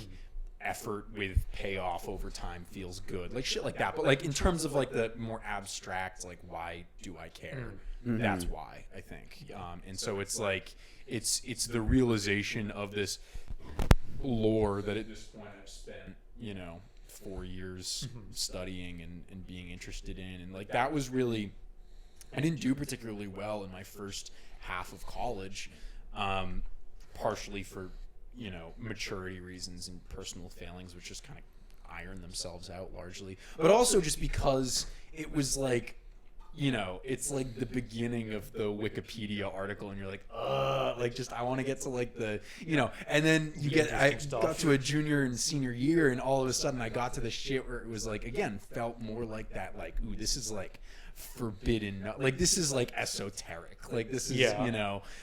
effort with payoff over time feels good, like shit like that. But like in terms of like the more abstract, like why do I care? That's why I think. And so it's like it's the realization of this lore that at this point I've spent 4 years studying and being interested in, and like that was really, I didn't do particularly well in my first half of college, partially for maturity reasons and personal failings, which just kind of iron themselves out largely, but also just because it was like, it's like the beginning of the Wikipedia article, and you're like, like I want to get to like the, and then I got to a junior and senior year, and all of a sudden I got to the shit where it was like, again, felt more like that, like, ooh, this is like forbidden, like this is like esoteric, like this is,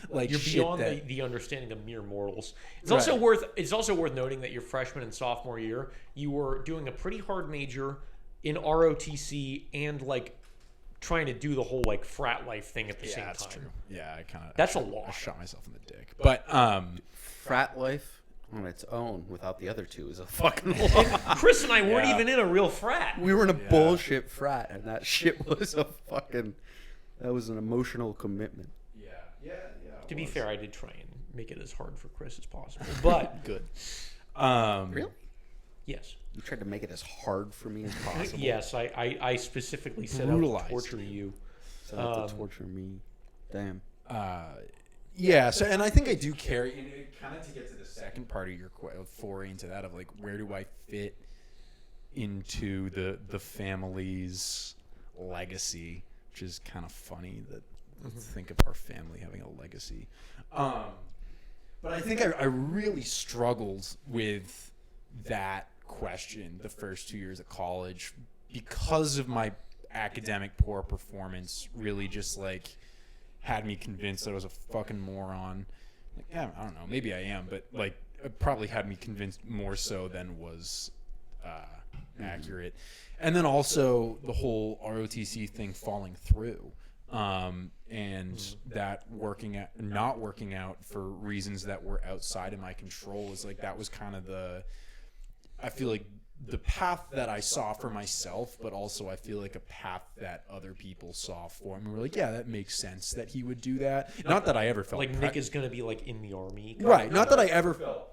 like you're shit beyond that, the understanding of mere mortals. It's Right. also worth noting that your freshman and sophomore year, you were doing a pretty hard major in ROTC and like trying to do the whole like frat life thing at the same that's time. true. Yeah, I kind of, That's a I lot. shot myself in the dick, but Frat life on its own without the other two is a fucking lot. Chris and I weren't Yeah. even in a real frat. We were in a bullshit frat, and that shit was that was an emotional commitment. yeah. To be fair, I did try and make it as hard for Chris as possible, but good. Really? Yes. You tried to make it as hard for me as possible. Yes, I specifically set out to Brutalized torture you. So that to torture me. Damn. Yeah. So, and I think I do carry, and kind of to get to the second part of your foray into that of like, where do I fit into the family's legacy, which is kind of funny that think of our family having a legacy. But I think I really struggled with that question the first 2 years of college because of my academic poor performance. Really just like had me convinced that I was a fucking moron. Like, yeah, I don't know, maybe I am, but like it probably had me convinced more so than was accurate. And then also the whole ROTC thing falling through. And that not working out for reasons that were outside of my control is like, that was kind of I feel like the path that I saw for myself, but also I feel like a path that other people saw for me. We're like, yeah, that makes sense that he would do that. Not that I ever felt Like Nick is going to be like in the army. right. Not that I ever felt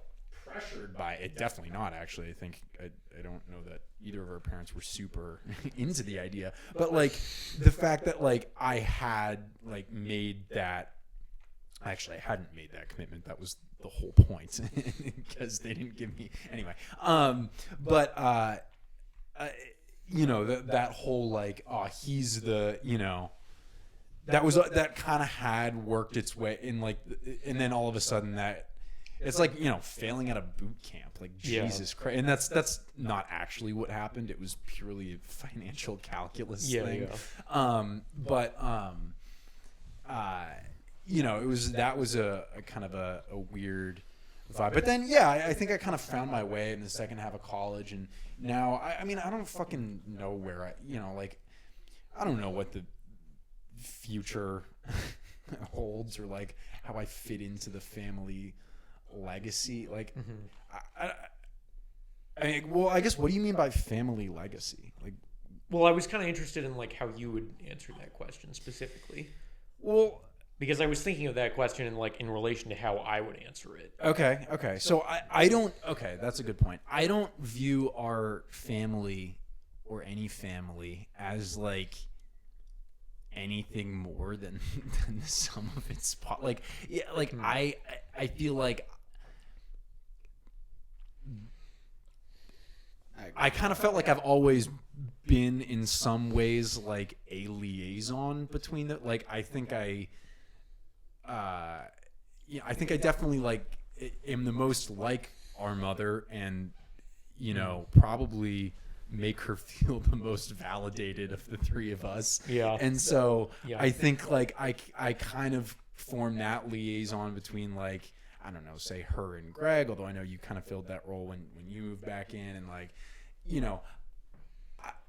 pressured by it. Definitely not, actually. I think I don't know that either of our parents were super into the idea, but like the fact that like I had like made that, actually I hadn't made that commitment. That was the whole point because they didn't give me anyway. But you know, that whole like, oh, he's the, you know, that kind of had worked its way in like, and then all of a sudden that it's like, you know, failing at a boot camp, like Jesus Christ. And that's not actually what happened. It was purely a financial calculus thing. You know, that was a kind of a weird vibe. But then, yeah, I think I kind of found my way in the second half of college. And now, I mean, I don't fucking know where you know, like, I don't know what the future holds or like how I fit into the family legacy. Like, I mean, well, I guess, what do you mean by family legacy? Like, Well, I was kind of interested in like how you would answer that question specifically. well, Because I was thinking of that question in relation to how I would answer it. okay. So I don't, okay, that's a good point. I don't view our family or any family as like anything more than the sum of its parts. Like, yeah, like I feel like I kind of felt like I've always been in some ways like a liaison between the, like, I think I definitely like am the most like our mother, and you know, probably make her feel the most validated of the three of us. Yeah. And so Yeah. I think like I kind of form that liaison between, like, I don't know, say her and Greg, although I know you kind of filled that role when you moved back in, and like, you know,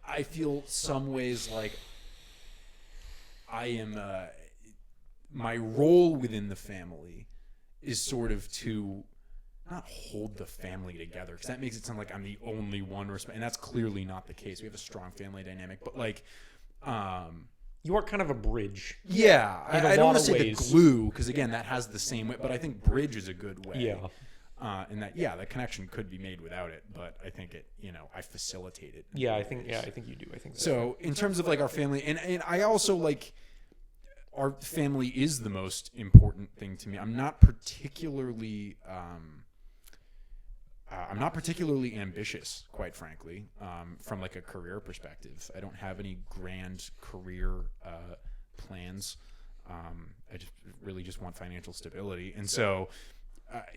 I feel some ways like I am my role within the family is sort of to not hold the family together, because that makes it sound like I'm the only one, and that's clearly not the case. We have a strong family dynamic, but like, You are kind of a bridge. yeah, In a I don't lot want to of say ways. the glue, because again, that has the same way, but I think bridge is a good way. Yeah. And that, yeah, the connection could be made without it, but I think it, you know, I facilitate it. Yeah, I think you do. I think that's So in terms of like our family, and I also like, our family is the most important thing to me. I'm not particularly ambitious, quite frankly, from like a career perspective. I don't have any grand career plans. I just want financial stability, and so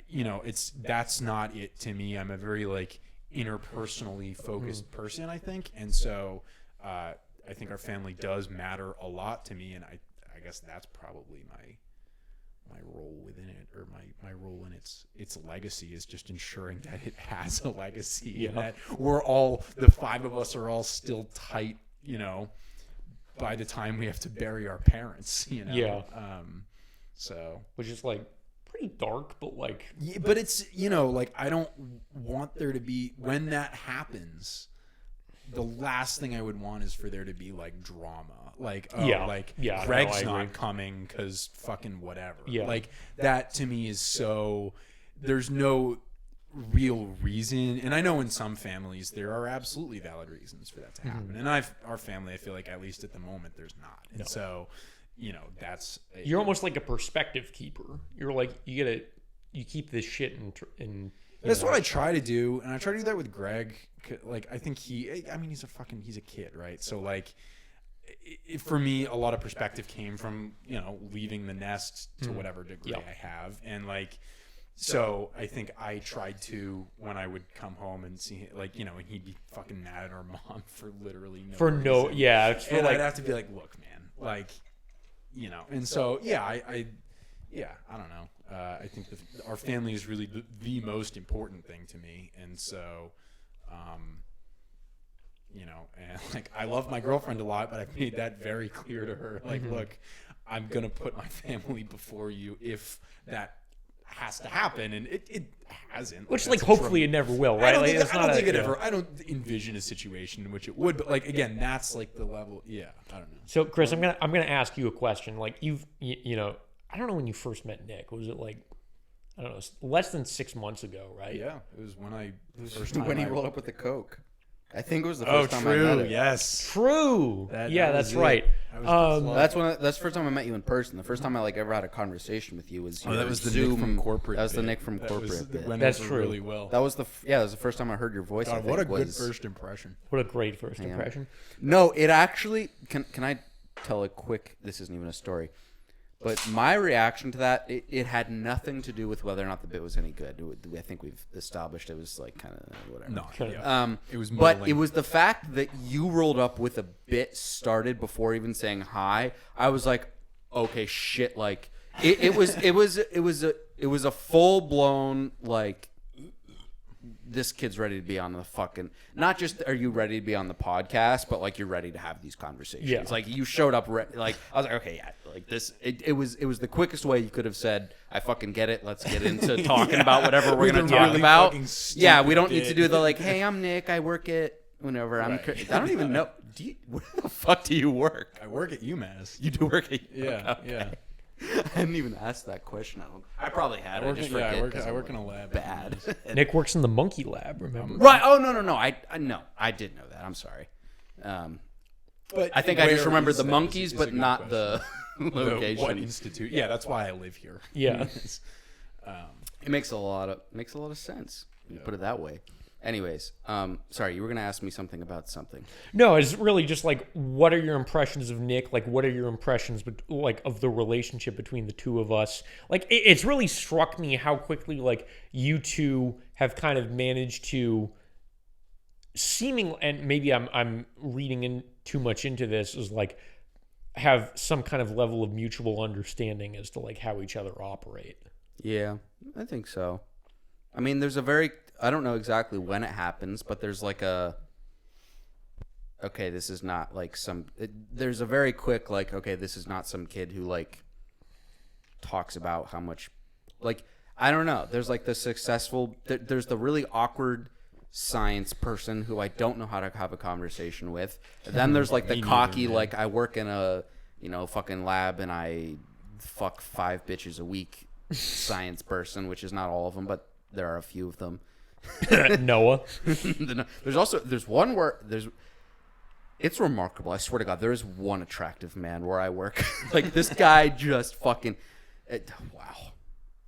you know, that's not it to me. I'm a very like interpersonally focused person, I think, and so I think our family does matter a lot to me, and I guess that's probably my role within it, or my role in its legacy, is just ensuring that it has a legacy, and that we're all, the five of us are all still tight, you know, by the time we have to bury our parents, you know. Yeah. So, which is like pretty dark, but like, yeah, but it's, you know, like, I don't want there to be, when that happens, the last thing I would want is for there to be like drama, like, oh, Yeah. like, Yeah, no, Greg's I agree. not coming because fucking whatever. Yeah. Like, that to me is so, there's no real reason, and I know in some families there are absolutely valid reasons for that to happen, and our family, I feel like at least at the moment there's not, and so that's You're almost like a perspective keeper. You're like you keep this shit in That's what I try to do, and I try to do that with Greg. Like, I think he's a kid, right? So, like, for me, a lot of perspective came from, leaving the nest to whatever degree I have. And, like, so I think I tried to, when I would come home and see him, like, and he'd be fucking mad at our mom for literally no reason. And I'd have to be like, look, man, like, and so, I don't know. I think our family is really the most important thing to me, and so, and like I love my girlfriend a lot, but I've made that very clear to her. Like, look, I'm gonna put my family before you if that has to happen, and it hasn't. Which, like, hopefully it never will, right? I don't envision a situation in which it would, but like again, that's like the level. Yeah, I don't know. So, Chris, I'm gonna ask you a question. Like, I don't know when you first met Nick. Was it like, I don't know, less than 6 months ago, right? Yeah, it was when when he rolled up with the Coke. I think it was the first time I met him. Yes. True. That's right. That's the first time I met you in person. The first time I ever had a conversation with you was that was the Zoom. Nick from corporate. That was the bit. Nick from corporate. bit. That's true. Really well. That was the first time I heard your voice. God, I think, what a good first impression. What a great first impression. No, it actually can I tell a quick? This isn't even a story. But my reaction to that, it had nothing to do with whether or not the bit was any good. I think we've established it was like kind of whatever. No, it was but middling. it was the fact that you rolled up with a bit started before even saying hi. I was like, okay, shit. Like it was a full blown like. This kid's ready to be on the fucking. Not just are you ready to be on the podcast, but like you're ready to have these conversations. Yeah. Like you showed up. Like I was like, okay, yeah. Like this. It was the quickest way you could have said, I fucking get it. Let's get into talking about whatever we're gonna talk really about. Yeah, we don't stupid need to do the like, hey, I'm Nick. I work at whenever I'm. Right. I don't even know. Where the fuck do you work? I work at UMass. You do work at. Yeah, okay. yeah. I didn't even ask that question. I probably had. I just forget. I work in a lab. Bad. Nick works in the monkey lab, remember? Right. Oh no. I did know that. I'm sorry. But I think I just where remembered is the that monkeys, is a but good not question. the location. What institute? Yeah, that's why I live here. Yeah. It makes a lot of sense. You put it that way. Anyways, sorry, you were gonna ask me something about something. No, it's really just like, what are your impressions of Nick? Like, what are your impressions, like, of the relationship between the two of us? Like, it's really struck me how quickly, like, you two have kind of managed to and maybe I'm reading in too much into this, is like have some kind of level of mutual understanding as to like how each other operate. Yeah, I think so. I mean, I don't know exactly when it happens, but there's like okay, this is not like there's a very quick, like, okay, this is not some kid who like talks about how much, like, I don't know. There's like the successful, there's the really awkward science person who I don't know how to have a conversation with. Then there's like the cocky, like, I work in a, fucking lab and I fuck 5 bitches a week science person, which is not all of them, but there are a few of them. Noah. There's one where it's remarkable. I swear to God, there is one attractive man where I work. Like, this guy just fucking, wow.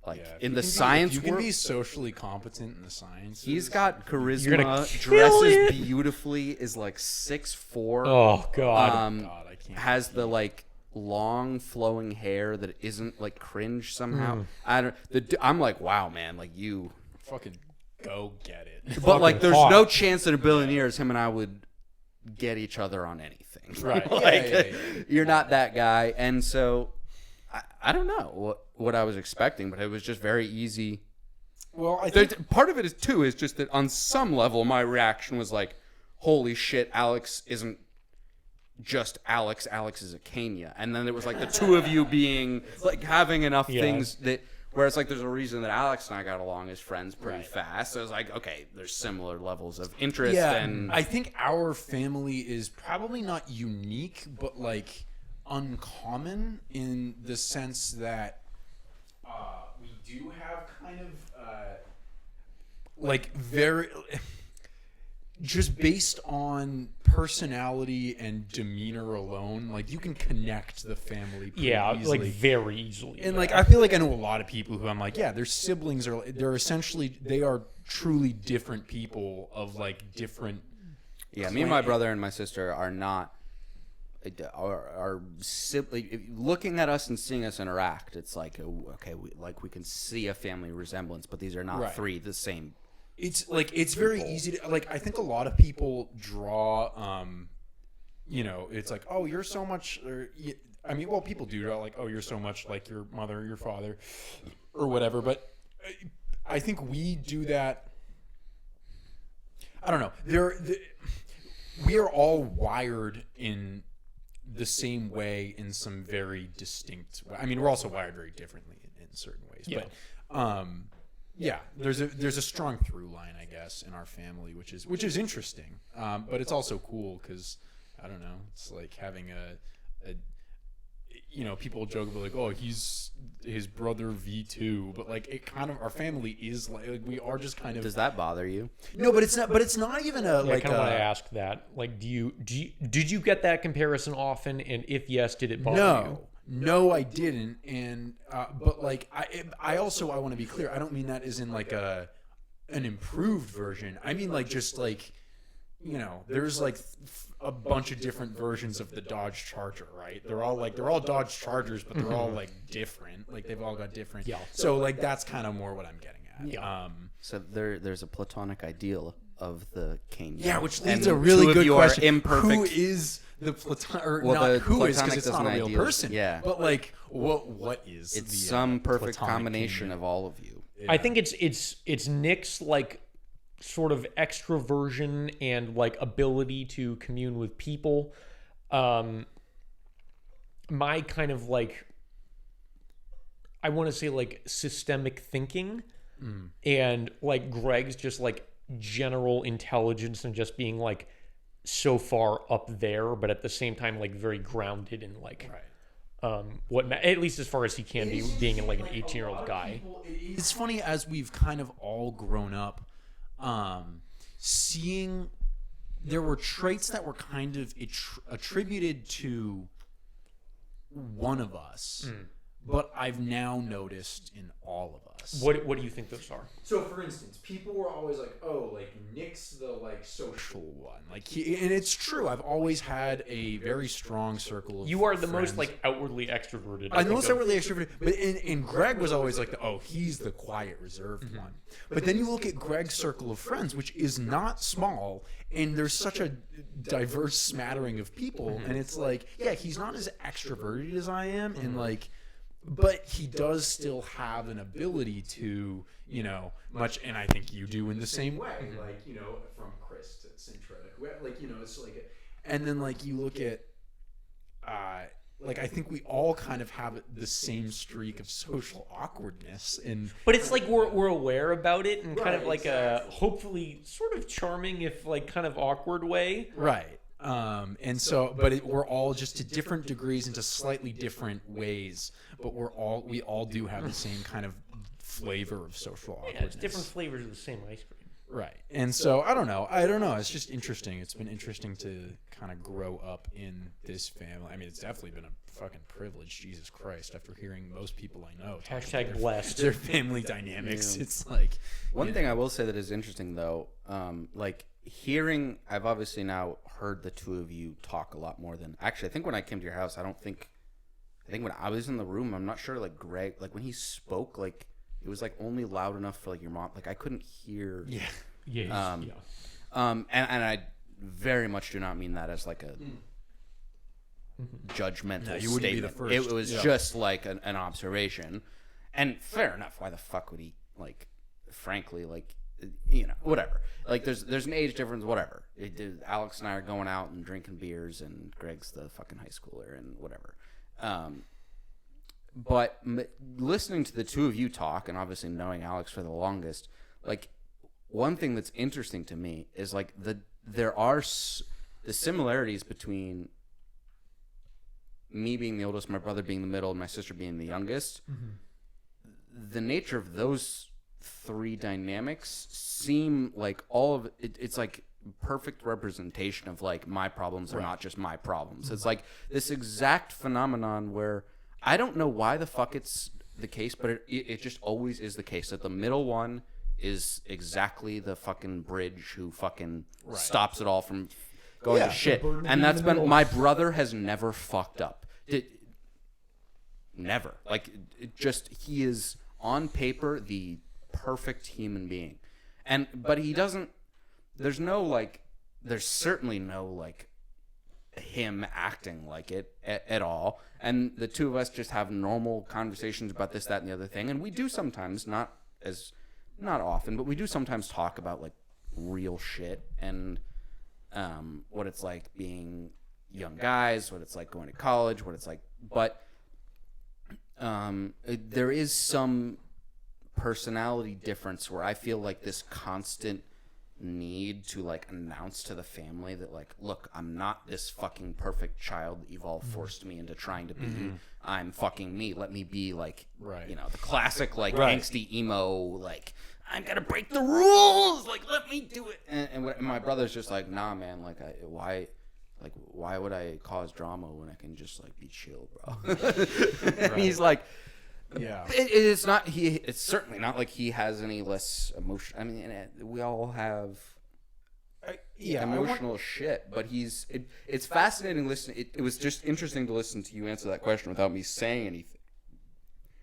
Like, in the science you can world, be socially competent in the science. he's got You're gonna charisma, kill dresses it. beautifully, is like 6'4". Oh God. God, I can't. Has the like long flowing hair that isn't like cringe somehow. I'm like, wow, man, like you. Fucking go get it. But like, there's hot. no chance in a billion years him and I would get each other on anything. Right. Like, Yeah. you're not that guy, and so I don't know what I was expecting, but it was just very easy. Well, I think Part of it is just that on some level my reaction was like, holy shit, Alex isn't just Alex. Alex is a Kenya, and then it was like the two of you being like having enough things that. Where it's like there's a reason that Alex and I got along as friends pretty fast. So it's like, okay, there's similar levels of interest. And I think our family is probably not unique, but like uncommon in the sense that we do have kind of like very just based on personality and demeanor alone, like you can connect the family pretty easily. like very easily. And like I feel like I know a lot of people who I'm like, yeah, their siblings they are truly different people of like different. Yeah, me and my brother and my sister are not are simply looking at us and seeing us interact. It's like okay, we can see a family resemblance, but these are not Right. three the same. It's like it's very easy to like. I think a lot of people draw, it's like, oh, you're so much. I mean, well, people do draw like, oh, you're so much like your mother, or your father, or whatever. But I think we do that. I don't know. We are all wired in the same way in some very distinct. I mean, we're also wired very differently in certain ways. Yeah. But yeah, there's a strong through line, I guess, in our family, which is interesting. But it's also cool because I don't know. It's like having a people joke about like, oh, he's his brother V2, but like it kind of our family is like we are just kind of. Does that bother you? No, but it's not. But it's not even a I like. kind of want to ask that. Like, did you get that comparison often? And if yes, did it bother you? No, I didn't. And but like I also want to be clear. I don't mean that as in like an improved version. I mean like just like there's like a bunch of different versions of the Dodge Charger, right? They're all Dodge Chargers, but they're all like different. Like they've all got different. Yeah. So like that's kind of more what I'm getting at. Yeah. So there's a platonic ideal of the king. Yeah, which And leads a really two of good you are question. imperfect. Who is the platonic? Or Well, not the who is because platonic it's not a doesn't real ideal- person. yeah. But like, what is? It's the, some perfect platonic combination king? of all of you. I think it's Nick's like sort of extroversion and like ability to commune with people. My kind of like, I want to say like systemic thinking, and like Greg's just like general intelligence and just being like so far up there, but at the same time like very grounded in like at least as far as he can be, being like an 18-year-old guy. It's funny as we've kind of all grown up, seeing there were traits that were kind of attributed to one of us, but I've now noticed in all of us. What do you think those are? So, for instance, people were always like, "Oh, like Nick's the like social one." Like, and it's true. I've always had a very strong circle of You are the friends. most like outwardly extroverted. I'm the think, most of- outwardly extroverted, but and Greg was always like, he's the quiet, reserved one. But then you look at Greg's circle of friends, which is not small, and there's such a diverse smattering of people, and it's like, yeah, he's not as extroverted as I am, and like, but he does still have an ability to, much, and I think you do in the same way, like, from Chris to Sintra, like, it's like, and then like you look at, like I think we all kind of have the same streak of social awkwardness, and But it's like we're aware about it in kind of Right, like a hopefully sort of charming, if like kind of awkward way. right. And so, but we're all just to different degrees and to slightly different ways, but we all do have the same kind of flavor of social awkwardness. Yeah, it's different flavors of the same ice cream. Right. And so I don't know. It's just interesting. It's been interesting to kind of grow up in this family. I mean, it's definitely been a fucking privilege, Jesus Christ, after hearing most people I know talk Hashtag about blessed. their family dynamics. Yeah. It's like One thing I will say that is interesting, though, like I've obviously now heard the two of you talk a lot more than actually. I think when I came to your house, I think when I was in the room, I'm not sure. Like Greg, like when he spoke, like it was like only loud enough for like your mom. Like I couldn't hear. yeah. Yeah. And I very much do not mean that as like a judgmental No, you wouldn't be the statement. first. It was Yeah. just like an observation, and fair enough. Why the fuck would he like? Frankly, like whatever. Like there's an age difference. Whatever. Alex and I are going out and drinking beers, and Greg's the fucking high schooler, and whatever. But listening to the two of you talk, and obviously knowing Alex for the longest, like. One thing that's interesting to me is like there are the similarities between me being the oldest, my brother being the middle, and my sister being the youngest. The nature of those three dynamics seem like all of it, it's like perfect representation of like my problems are not just my problems. It's like this exact phenomenon where I don't know why the fuck it's the case, but it just always is the case that the middle one is exactly the fucking bridge who fucking stops it all from going to shit. And that's been my brother has never fucked up. Never. Like it just he is on paper the perfect human being. But he doesn't there's certainly no like him acting like it at all. And the two of us just have normal conversations about this, that, and the other thing. And we do sometimes, not often, but we do sometimes talk about like real shit and what it's like being young guys, what it's like going to college, what it's like. But there is some personality difference where I feel like this constant need to like announce to the family that like, look, I'm not this fucking perfect child that you've all forced me into trying to be. I'm fucking me. Let me be like, you know, the classic like angsty emo like I'm gonna break the rules. Like let me do it. And my brother's just like, nah, man. Like why would I cause drama when I can just like be chill, bro? And he's like. Yeah, it's not. It's certainly not like he has any less emotion. I mean, we all have emotional shit, but it's fascinating listening. It was just interesting to listen to you answer that question without me saying anything,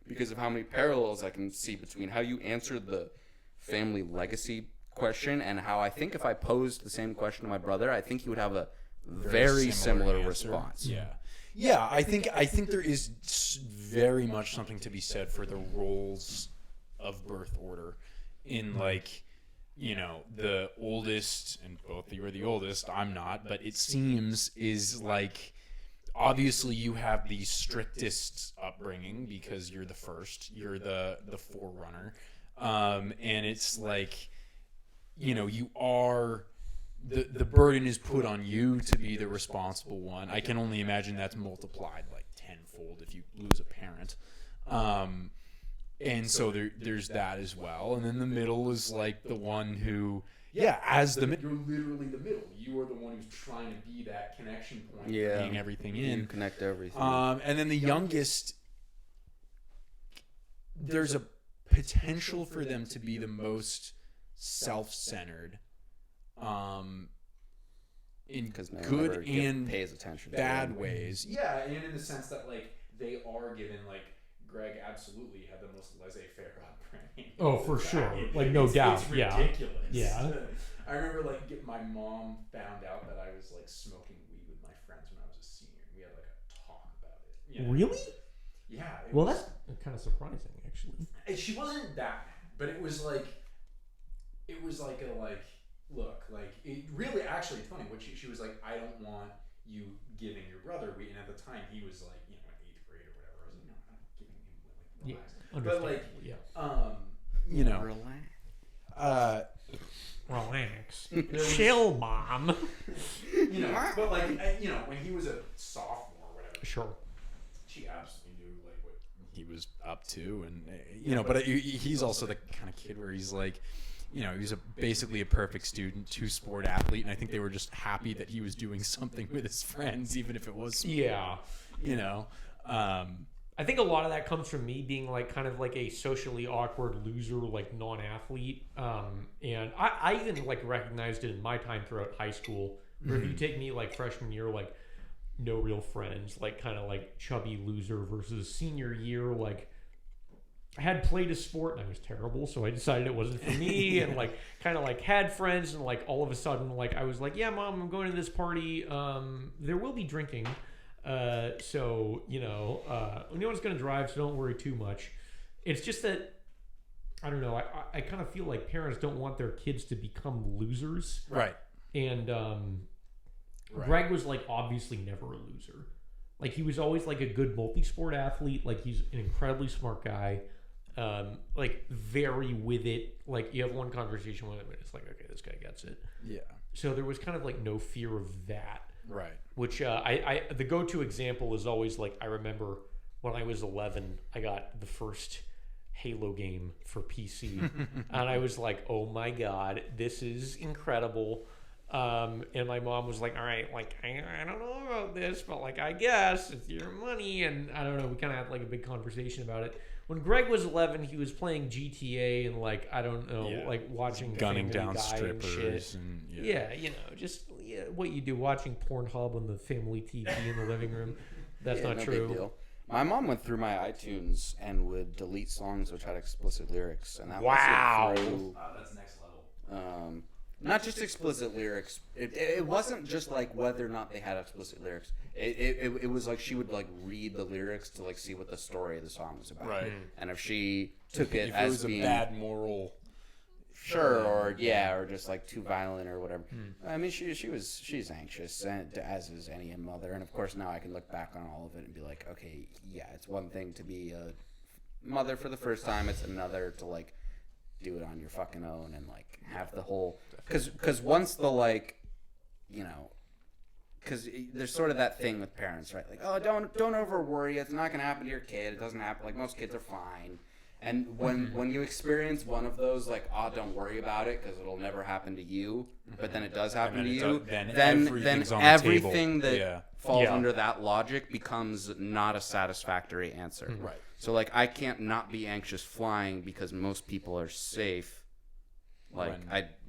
because of how many parallels I can see between how you answered the family legacy question and how I think if I posed the same question to my brother, I think he would have a very similar response. Yeah, I think there is very much something to be said for the roles of birth order in like, you know, the oldest, and both of you are the oldest, I'm not, but it seems is like obviously you have the strictest upbringing because you're the first, you're the forerunner. And it's like, you know, you are the burden is put on you to be the responsible one. I can only imagine that's multiplied like tenfold if you lose a parent. And so there's that as well. And then the middle is like the one who, you're literally the middle. You are the one who's trying to be that connection point, bringing everything in. You connect everything. And then the youngest, there's a potential for them to be the most self-centered. In good and pays attention bad to ways. Yeah, and in the sense that like they are given like Greg absolutely had the most laissez-faire upbringing. Oh, for sure. Like no doubt. It's ridiculous. Yeah. I remember like my mom found out that I was like smoking weed with my friends when I was a senior. We had like a talk about it. You know? Really? Yeah. That's kind of surprising, actually. She wasn't that mad, but it was like look, like it really actually it's funny. What she was like, I don't want you giving your brother weed, and at the time he was like, you know, in 8th grade or whatever. I was like, no, I'm not giving him weed. Like, relax. But like, you know, relax, chill, mom. You know, but like, you know, when he was a sophomore or whatever, sure, she absolutely knew like what he was up to, and you know, but he's also the kind of kid where he's like. You know, he was basically a perfect student, 2-sport athlete, and I think they were just happy that he was doing something with his friends, even if it was sport. Yeah. You know? I think a lot of that comes from me being like kind of like a socially awkward loser, like non-athlete. And I even like recognized it in my time throughout high school, where if you take me like freshman year, like no real friends, like kind of like chubby loser versus senior year, like I had played a sport and I was terrible, so I decided it wasn't for me. And like kind of like had friends, and like all of a sudden like I was like, yeah, mom, I'm going to this party. There will be drinking, so you know, no one's gonna drive, so don't worry too much. It's just that I don't know. I kind of feel like parents don't want their kids to become losers, right? And Greg was like obviously never a loser. Like he was always like a good multi-sport athlete. Like he's an incredibly smart guy. Like very with it. Like you have one conversation with him and it's like, okay, this guy gets it. Yeah. So there was kind of like no fear of that. Right. Which I the go-to example is always like, I remember when I was 11, I got the first Halo game for PC. And I was like, oh my God, this is incredible. And my mom was like, all right, like, I don't know about this, but like, I guess it's your money. And I don't know, we kind of had like a big conversation about it. When Greg was 11, he was playing GTA and like, I don't know, like watching gunning Family down Guy and strippers shit. and Yeah, you know, just what you do, watching Pornhub on the family TV in the living room. That's Yeah, not no true. big deal. My mom went through my iTunes and would delete songs which had explicit lyrics, and that Wow. was through, That's next level. not just explicit lyrics. It wasn't just like whether or not they had explicit lyrics. It was like she would like read the lyrics to like see what the story of the song was about. Right. And if she took it if as it was being a bad moral, sure, or just like too violent or whatever. I mean, she's anxious, and as is any mother. And of course, now I can look back on all of it and be like, okay, yeah, it's one thing to be a mother for the first time. It's another to like do it on your fucking own and like have the whole because once the like, you know. Because there's sort of that thing with parents, right? Like, oh, don't over worry. It's not gonna happen to your kid. It doesn't happen. Like most kids are fine. And when you experience one of those, like, oh, don't worry about it because it'll never happen to you, but then it does happen to you, then everything's on the everything table. that falls Yeah. under that logic becomes not a satisfactory answer. Right. So, like, I can't not be anxious flying because most people are safe. Like,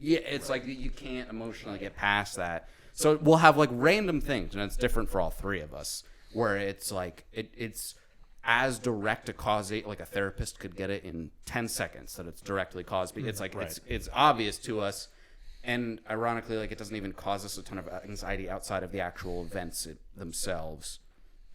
it's like you can't emotionally get past that. So we'll have, like, random things, and it's different for all three of us, where it's like, it's as direct a causation, like a therapist could get it in 10 seconds that it's directly caused. It's like, it's obvious to us. And ironically, like, it doesn't even cause us a ton of anxiety outside of the actual events themselves.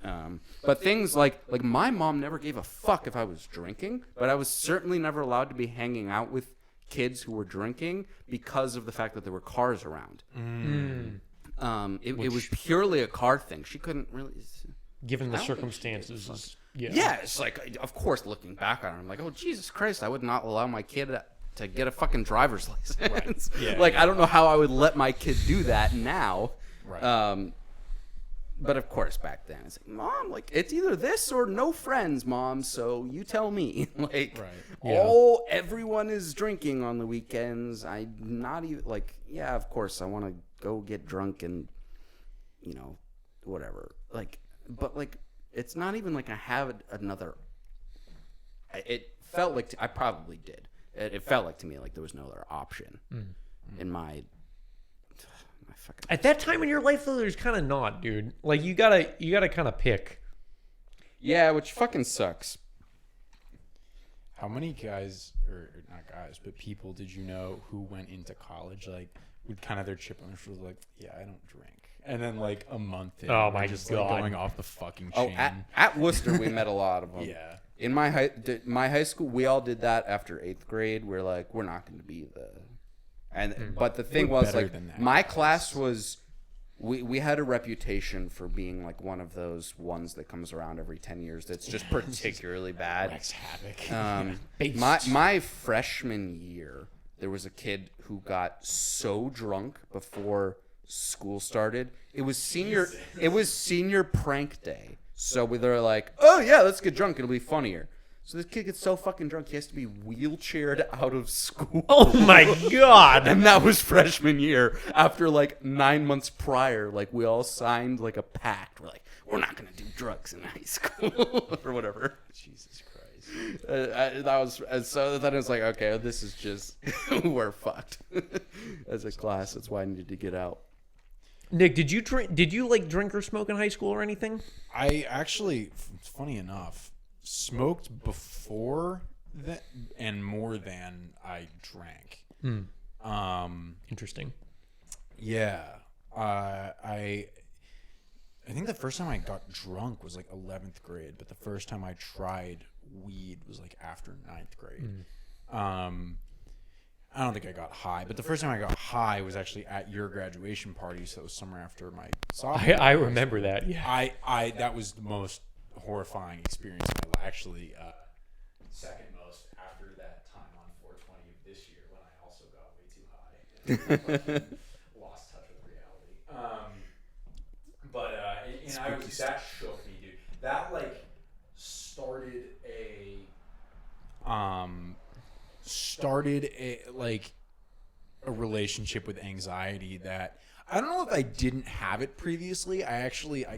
But things like my mom never gave a fuck if I was drinking, but I was certainly never allowed to be hanging out with kids who were drinking because of the fact that there were cars around. It was purely a car thing. She couldn't really... Given the I don't think she gave a circumstances. Yeah, it's like, of course, looking back on it, I'm like, oh, Jesus Christ, I would not allow my kid to get a fucking driver's license. Yeah, like, I don't know how I would let my kid do that now. Right. But of course, back then, it's like, Mom, like, it's either this or no friends, Mom, so you tell me. Like, everyone is drinking on the weekends. I'm not even, like, yeah, of course, I want to go get drunk and, you know, whatever. Like, but, like, it's not even like I have another. It felt like I probably did. It felt like to me like there was no other option in my fucking. At that time in your life, though, there's kind of not, dude. Like you gotta kind of pick. Yeah, which fucking sucks. How many guys, or not guys, but people did you know who went into college like with kind of their chip on their shoulder, like, yeah, I don't drink, and then like a month in, Oh my they're just God. like going off the fucking Oh, chain. at Worcester, we met a lot of them. Yeah. In my high school, we all did that after 8th grade. We're like, we're not going to be but the thing We're was, better like, than that, my guys. class was, we had a reputation for being like one of those ones that comes around every 10 years that's just particularly bad. Wreaks havoc. My freshman year, there was a kid who got so drunk before school started. It was senior prank day. So they're like, oh yeah, let's get drunk. It'll be funnier. So this kid gets so fucking drunk, he has to be wheelchaired out of school. Oh my God! And that was freshman year. After like 9 months prior, like we all signed like a pact. We're like, we're not gonna do drugs in high school or whatever. Jesus Christ. So then it was like, okay, this is just we're fucked as a class. That's why I needed to get out. Nick, did you drink? Did you like drink or smoke in high school or anything? I actually, funny enough, smoked before that and more than I drank. Interesting. Yeah. I think the first time I got drunk was like 11th grade, but the first time I tried weed was like after 9th grade. I don't think I got high, but the first time I got high was actually at your graduation party, so it was summer after my sophomore year. I remember that. Yeah. I that was the most horrifying experience in my life. Actually, second most after that time on 420 of this year when I also got way too high. And lost touch with reality. That shook me, dude. That like started a started a relationship with anxiety that I don't know if I didn't have it previously. I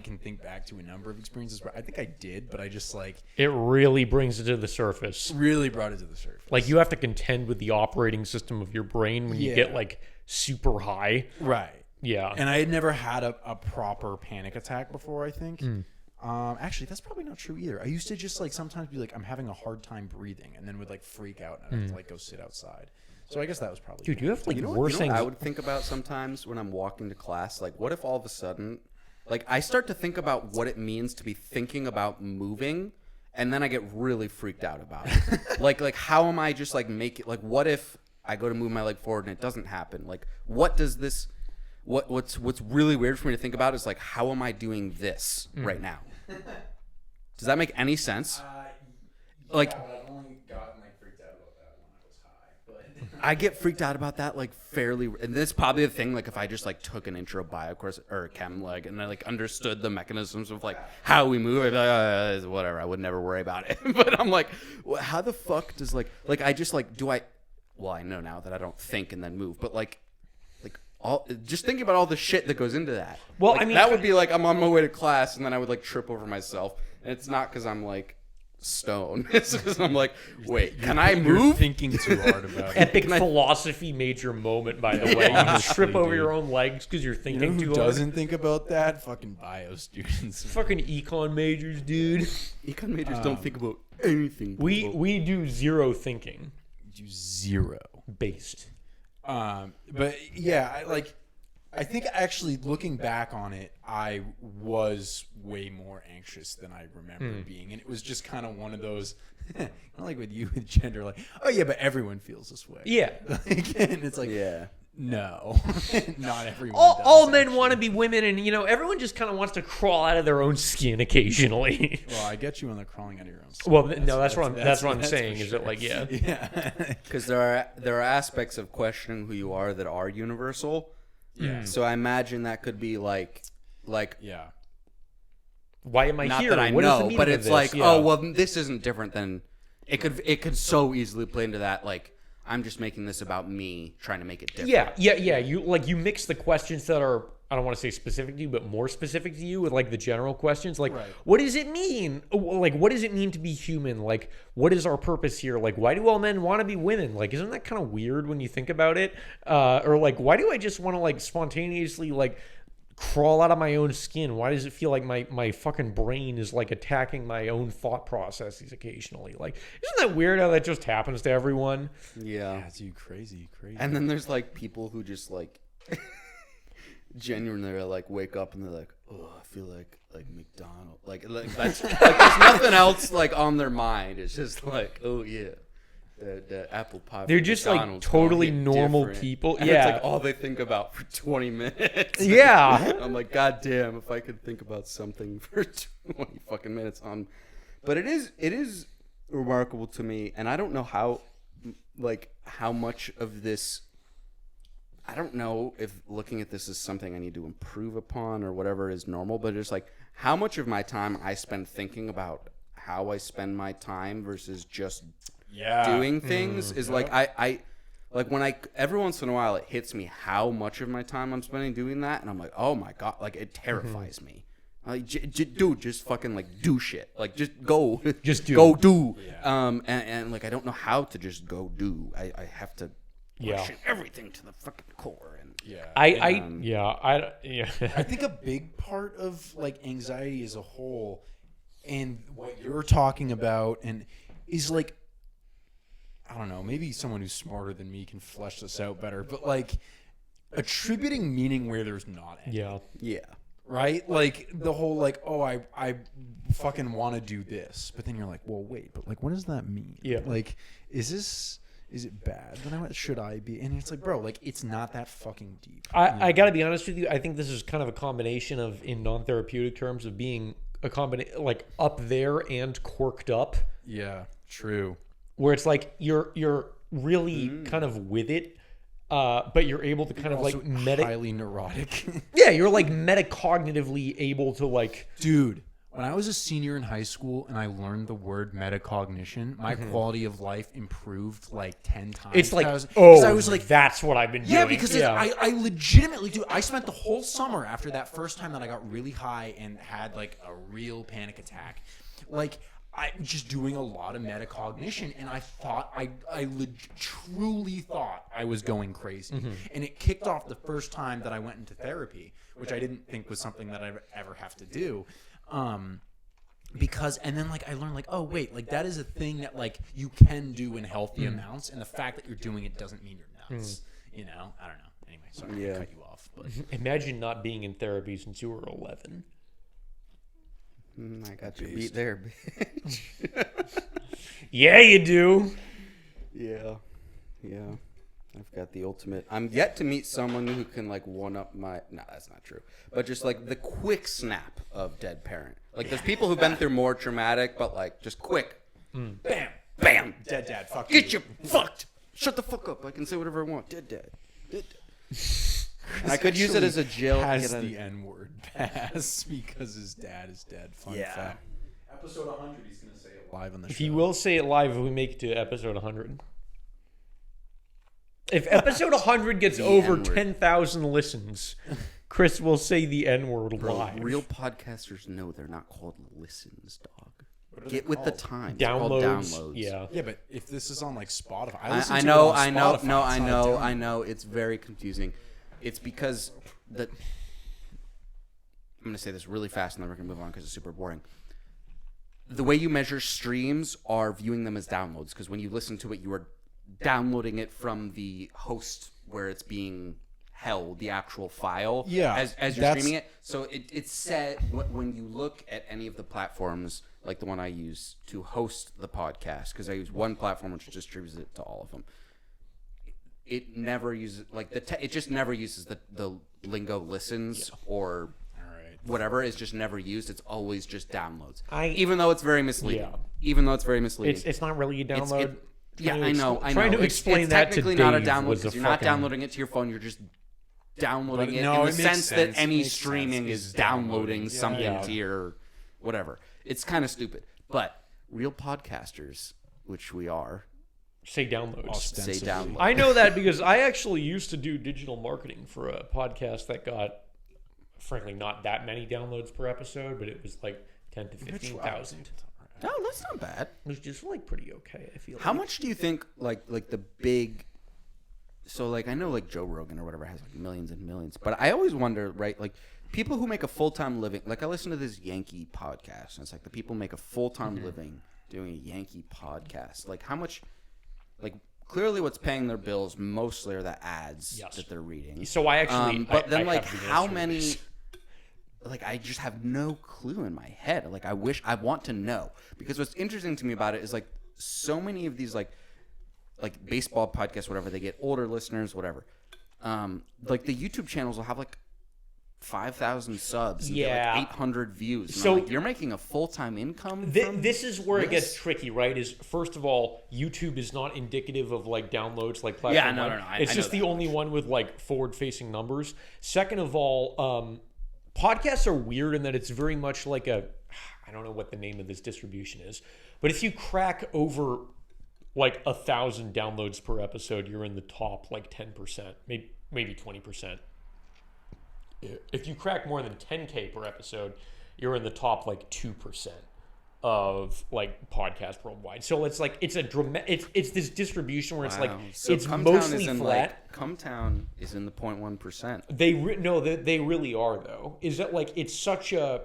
can think back to a number of experiences where I think I did, but I just It really brings it to the surface. really brought it to the surface. Like you have to contend with the operating system of your brain when you Yeah. get like super high. Right. Yeah. And I had never had a proper panic attack before, I think. Actually, that's probably not true either. I used to just like sometimes be like, I'm having a hard time breathing, and then would like freak out and I'd have to like go sit outside. So I guess that was probably Dude, you have like You know worse what I anxiety. would think about sometimes when I'm walking to class? Like, what if all of a sudden, like, I start to think about what it means to be thinking about moving, and then I get really freaked out about it. like, how am I just like what if I go to move my leg forward and it doesn't happen? Like, what does this? What's really weird for me to think about is like, how am I doing this right now? Does that make any sense? Like, I've only gotten like freaked out about that when I was high, but I get freaked out about that like fairly, and this is probably the thing. Like if I just like took an intro bio course or a chem leg and I like understood the mechanisms of like how we move, I'd be like, whatever. I would never worry about it. But I'm like, how the fuck does like I just like do I? Well, I know now that I don't think and then move, but like all just thinking about all the shit that goes into that. Well, Like, I mean, that would be like I'm on my way to class and then I would like trip over myself, and it's not because I'm like stoned. It's because I'm like, wait, can I You're move? thinking too hard about it. Epic philosophy major moment, by the way. You just trip over your own legs because you're You know thinking who too hard. doesn't think about that? Fucking bio students. Fucking econ majors, dude. Econ majors don't think about anything. We do zero thinking Do zero. based. But yeah, I think actually looking back on it, I was way more anxious than I remember being, and it was just kind of one of those, kind of like with you with gender, like, oh yeah, but everyone feels this way. Yeah. Like, and it's like, Yeah. no, not everyone. All does, men actually. want to be women, and everyone just kind of wants to crawl out of their own skin occasionally. Well, I get you on the crawling out of your own skin. Well, that's what I'm for saying. Is sure. that like, yeah, Yeah. Because there are aspects of questioning who you are that are universal. Yeah. So I imagine that could be like Yeah. why am I not here? that I What is the know, meaning but of it's this? like, Yeah. oh well, this isn't different than it could so easily play into that. Like I'm just making this about me, trying to make it different. Yeah. You mix the questions that are, I don't want to say specific to you, but more specific to you with like the general questions. Like, Right. what does it mean? Like, what does it mean to be human? Like, what is our purpose here? Like, why do all men want to be women? Like, isn't that kind of weird when you think about it? Or like, why do I just want to like spontaneously like crawl out of my own skin? Why does it feel like my fucking brain is like attacking my own thought processes occasionally? Like, isn't that weird how that just happens to everyone? Yeah. That's you crazy. And then there's like people who just like genuinely like wake up and they're like, oh, I feel like McDonald's. Like that's like there's nothing else like on their mind. It's just like, oh yeah. The apple pie. They're from just, like, McDonald's totally hit normal different. people. And Yeah. it's like all they think about for 20 minutes. Yeah. I'm like, God damn, if I could think about something for 20 fucking minutes on. But it is remarkable to me, and I don't know how much of this. I don't know if looking at this is something I need to improve upon or whatever is normal, but it's like how much of my time I spend thinking about how I spend my time versus just doing things is like I like when every once in a while it hits me how much of my time I'm spending doing that, and I'm like, oh my god, like it terrifies me. Like, dude, just fucking like do shit. Like just go, Just do. go do. And like I don't know how to just go do. I have to question everything to the fucking core. And Yeah. I I think a big part of like anxiety as a whole, and what you're talking about, and is like, I don't know, maybe someone who's smarter than me can flesh this out better, but like attributing meaning where there's not any. yeah. Right? Like the whole like, oh, I fucking want to do this, but then you're like, well, wait, but like, what does that mean? Yeah. Like, is it bad? Then should I be? And it's like, bro, like it's not that fucking deep. I got to be honest with you. I think this is kind of a combination of, in non-therapeutic terms, of being a combination like up there and corked up, Yeah, true. where it's like you're really kind of with it, but you're able to kind of Also like highly neurotic. yeah, you're like metacognitively able to like Dude, when I was a senior in high school and I learned the word metacognition, my quality of life improved like 10 times. It's like, 'Cause oh, I was like, that's what I've been doing. yeah, because I legitimately do. I spent the whole summer after that first time that I got really high and had like a real panic attack. Like, I was just doing a lot of metacognition, and I thought I truly thought I was going crazy. And it kicked off the first time that I went into therapy, which I didn't think was something that I'd ever have to do. Because, and then like I learned like, oh wait, like that is a thing that like you can do in healthy amounts, and the fact that you're doing it doesn't mean you're nuts. You know, I don't know. Anyway, sorry to cut you off, but Imagine not being in therapy since you were 11. I got you beat there, bitch. Yeah, you do. Yeah. I've got the ultimate. I'm yet to meet someone who can like one up my. No, that's not true. But just like the quick snap of dead parent. Like there's people who've been through more traumatic, but like just quick. Bam, bam, dead dad, fuck get you fucked. Shut the fuck up. I can say whatever I want. Dead dad. Dead dad. And I could use it as a jail. Has the N-word pass because his dad is dead. Fun fact. Episode 100, he's gonna say it live on the show. He will say it live if we make it to episode 100. If episode 100 gets over N-word. 10,000 listens, Chris will say the N-word live. Real podcasters know they're not called listens, dog. Get with the times. Downloads. They're called downloads. Yeah. Yeah, but if this is on like Spotify, I know. I know. It's very confusing. It's because I'm going to say this really fast, and then we're going to move on because it's super boring. The way you measure streams are viewing them as downloads, because when you listen to it, you are downloading it from the host where it's being held, the actual file, Yeah, as you're streaming it. So it's set when you look at any of the platforms, like the one I use to host the podcast, because I use one platform which distributes it to all of them. It never uses it just never uses the lingo listens or whatever. It's just never used. It's always just downloads. Even though it's very misleading. Yeah. Even though it's very misleading. It's not really a download. Yeah, I know. Trying to explain it's that to technically not a Dave download was because a you're not fucking- downloading it to your phone. You're just downloading But it no, in it the makes sense that sense. any Makes streaming sense. is It's downloading downloading. something Yeah. to your whatever. It's kind of stupid. But real podcasters, which we are, Say downloads. say Ostensibly. download. I know that because I actually used to do digital marketing for a podcast that got, frankly, not that many downloads per episode, but it was like 10 to 15,000. No, that's not bad. It was just like pretty okay, I feel How like. much do you think like the big? So like I know like Joe Rogan or whatever has like millions and millions, but I always wonder, right? Like people who make a full-time living. Like I listen to this Yankee podcast, and it's like the people make a full-time living doing a Yankee podcast. Like how much? Like clearly, what's paying their bills mostly are the ads Yes. that they're reading. So I actually, but then I like have the how answer to many? this. Like I just have no clue in my head. Like I want to know, because what's interesting to me about it is like so many of these like baseball podcasts, whatever, they get older listeners, whatever. Like the YouTube channels will have like 5,000 subs and get Yeah. like 800 views. And So- I'm like, you're making a full-time income. from This is where it this? gets tricky, right? Is first of all, YouTube is not indicative of like downloads, like platform. Yeah, no, one. no, I It's know just that the only one with like forward-facing numbers. Second of all, podcasts are weird in that it's very much like I don't know what the name of this distribution is, but if you crack over like 1,000 downloads per episode, you're in the top like 10%, maybe 20%. If you crack more than 10K per episode, you're in the top like 2% of like podcast worldwide. So it's like it's this distribution where it's like Wow. So it's Cumtown mostly is in flat. like Cumtown is in the 0.1%. They really are though. Is that like it's such a?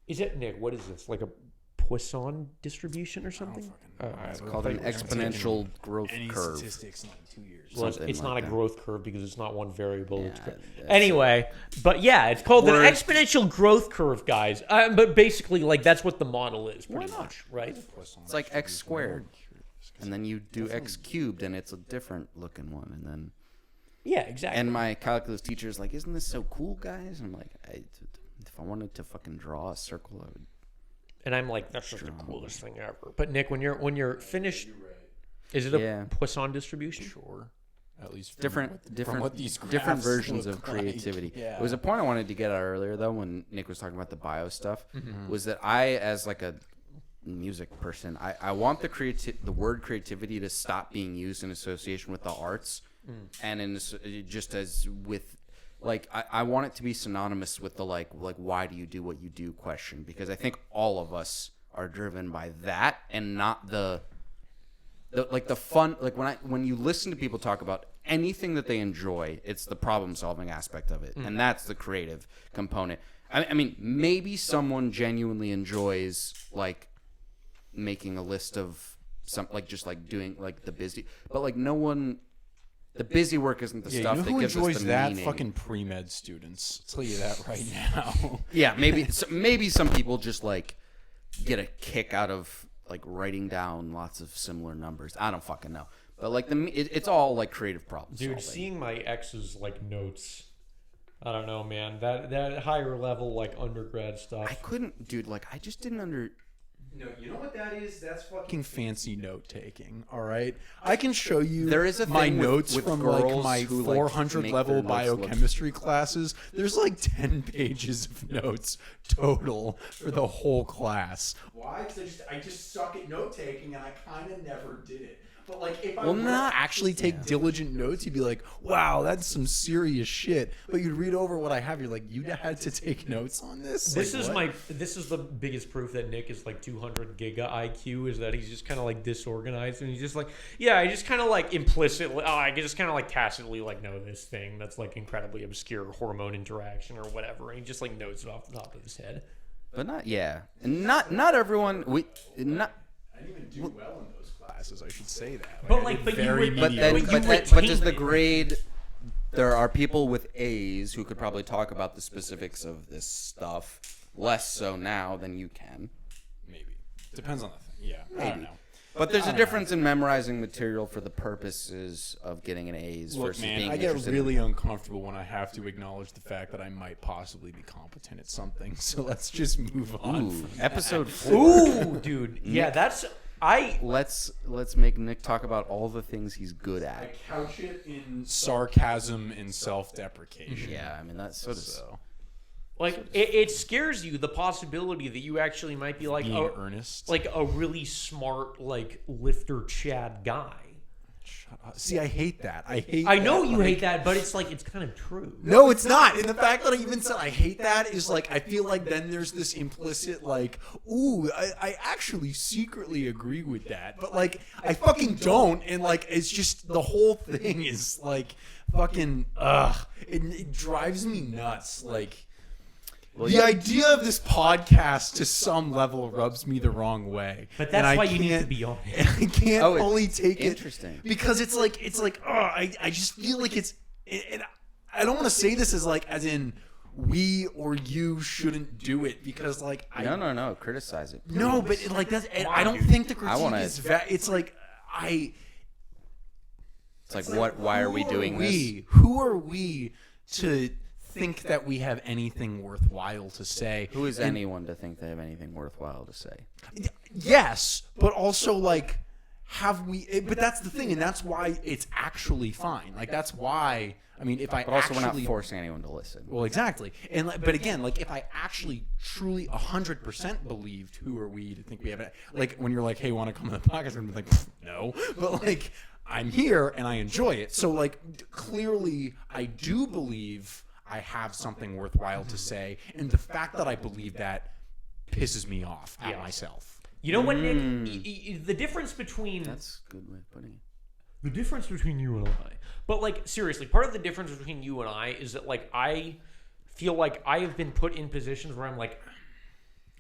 Is it Nick? What is this like a Poisson distribution or something? It's called an exponential growth Any curve. statistics in like 2 years. Well, something it's not like a that. growth curve because it's not one variable. It's Yeah, that's anyway, but yeah, it's called Word. an exponential growth curve, guys. But basically, like that's what the model is, pretty not? much, right? It's like x squared, and then you do x cubed, and it's a different looking one, and then. Yeah, exactly. And my calculus teacher is like, "Isn't this so cool, guys?" And I'm like, "If I wanted to fucking draw a circle, I would." And I'm like, that's just the coolest thing ever. But Nick, when you're finished, is it a Yeah. Poisson distribution? Sure. At least from different what these different graphs versions look of like. creativity. Yeah. It was a point I wanted to get at earlier though when Nick was talking about the bio stuff. Mm-hmm. Was that I, as like a music person, I want the word creativity to stop being used in association with the arts, and just as with like I want it to be synonymous with the like why do you do what you do question, because I think all of us are driven by that and not the fun, like when you listen to people talk about anything that they enjoy, it's the problem solving aspect of it, and that's the creative component. I mean, maybe someone genuinely enjoys like making a list of some just doing like the busy, but like no one. The busy work isn't the stuff you know that who gives enjoys us the that? meaning. Fucking pre-med students. I'll tell you that right now. Yeah, maybe some people just like get a kick out of like writing down lots of similar numbers. I don't fucking know, but like it's all like creative problem Dude, solving. seeing my ex's like notes, I don't know, man. That higher level like undergrad stuff. I couldn't, dude. Like I just didn't No, you know what that is? That's fucking fancy note taking. All right, I can show you. There is a my thing with- notes with from girls like my who, like, 400 make level their notes look- biochemistry classes. There's like 10 pages of notes total for the whole class. Why? Because I just suck at note taking, and I kind of never did it. But like, if I Well, were to not- actually take diligent notes, you'd be like, "Wow, that's some serious shit." But you'd read over what I have, you're like, "You had to take notes on this." This Like, is what? this is the biggest proof that Nick is like 200 giga IQ, is that he's just kind of like disorganized, and he's just like, yeah, I just kind of like implicitly, I just kind of like tacitly like know this thing that's like incredibly obscure hormone interaction or whatever, and he just like knows it off the top of his head. but and not everyone. I didn't even do well in those classes. I should say that. But, I like, did but you very would- But mediocre. then, you but does the retain- grade? There are people with A's who could probably talk about the specifics of this stuff less so now than you can. Maybe depends on the thing. Yeah, I don't Maybe. know. But there's a difference in memorizing material for the purposes of getting an A's Look, versus man, being I get interested really uncomfortable when I have to acknowledge the fact that I might possibly be competent at something. So let's just move on. Ooh, from episode that. 4. Ooh, dude, yeah, that's Let's make Nick talk about all the things he's good I at. couch it in sarcasm and self-deprecation. Yeah, I mean that's sort of. So like it scares you, the possibility that you actually might be like being earnest. like a really smart like lifter Chad guy. Shut up. See, I hate that. I know that, you like- hate that, but it's like it's kind of true. No, it's not. And the fact that I even said I hate that is like, I feel like then there's this implicit like, ooh, I actually secretly agree with that. But like, I fucking don't. And like, it's just, the whole thing is like, fucking, it drives me nuts. Like, the idea of this podcast to some level rubs me the wrong way. But And that's I why you need to can't- be on it. and I can't Oh, it's fully take it interesting. because it's like I just feel like and I don't want to say this as in we or you shouldn't do it, because like No, criticize it. no, but like that's I don't dude. think the critique wanna- is it's like It's like why are we doing this? Who are we to think that we have anything worthwhile to say? Who is anyone to think they have anything worthwhile to say? Yes, but also like, have we? But that's the thing, and that's why it's actually fine. Like that's why. I mean, if I But also, we're actually not forcing anyone to listen. well, exactly, and like, but again, like if I actually truly 100% believed, who are we to think we have it? Like when you're like, hey, want to come on the podcast? I'm like, no, but like I'm here and I enjoy it. So like clearly, I do believe I have something worthwhile to say, and the fact that I believe that pisses me off at myself. You know what, Nick? The difference between That's a good way of putting it. the difference between you and I. But like seriously, part of the difference between you and I is that like I feel like I have been put in positions where I'm like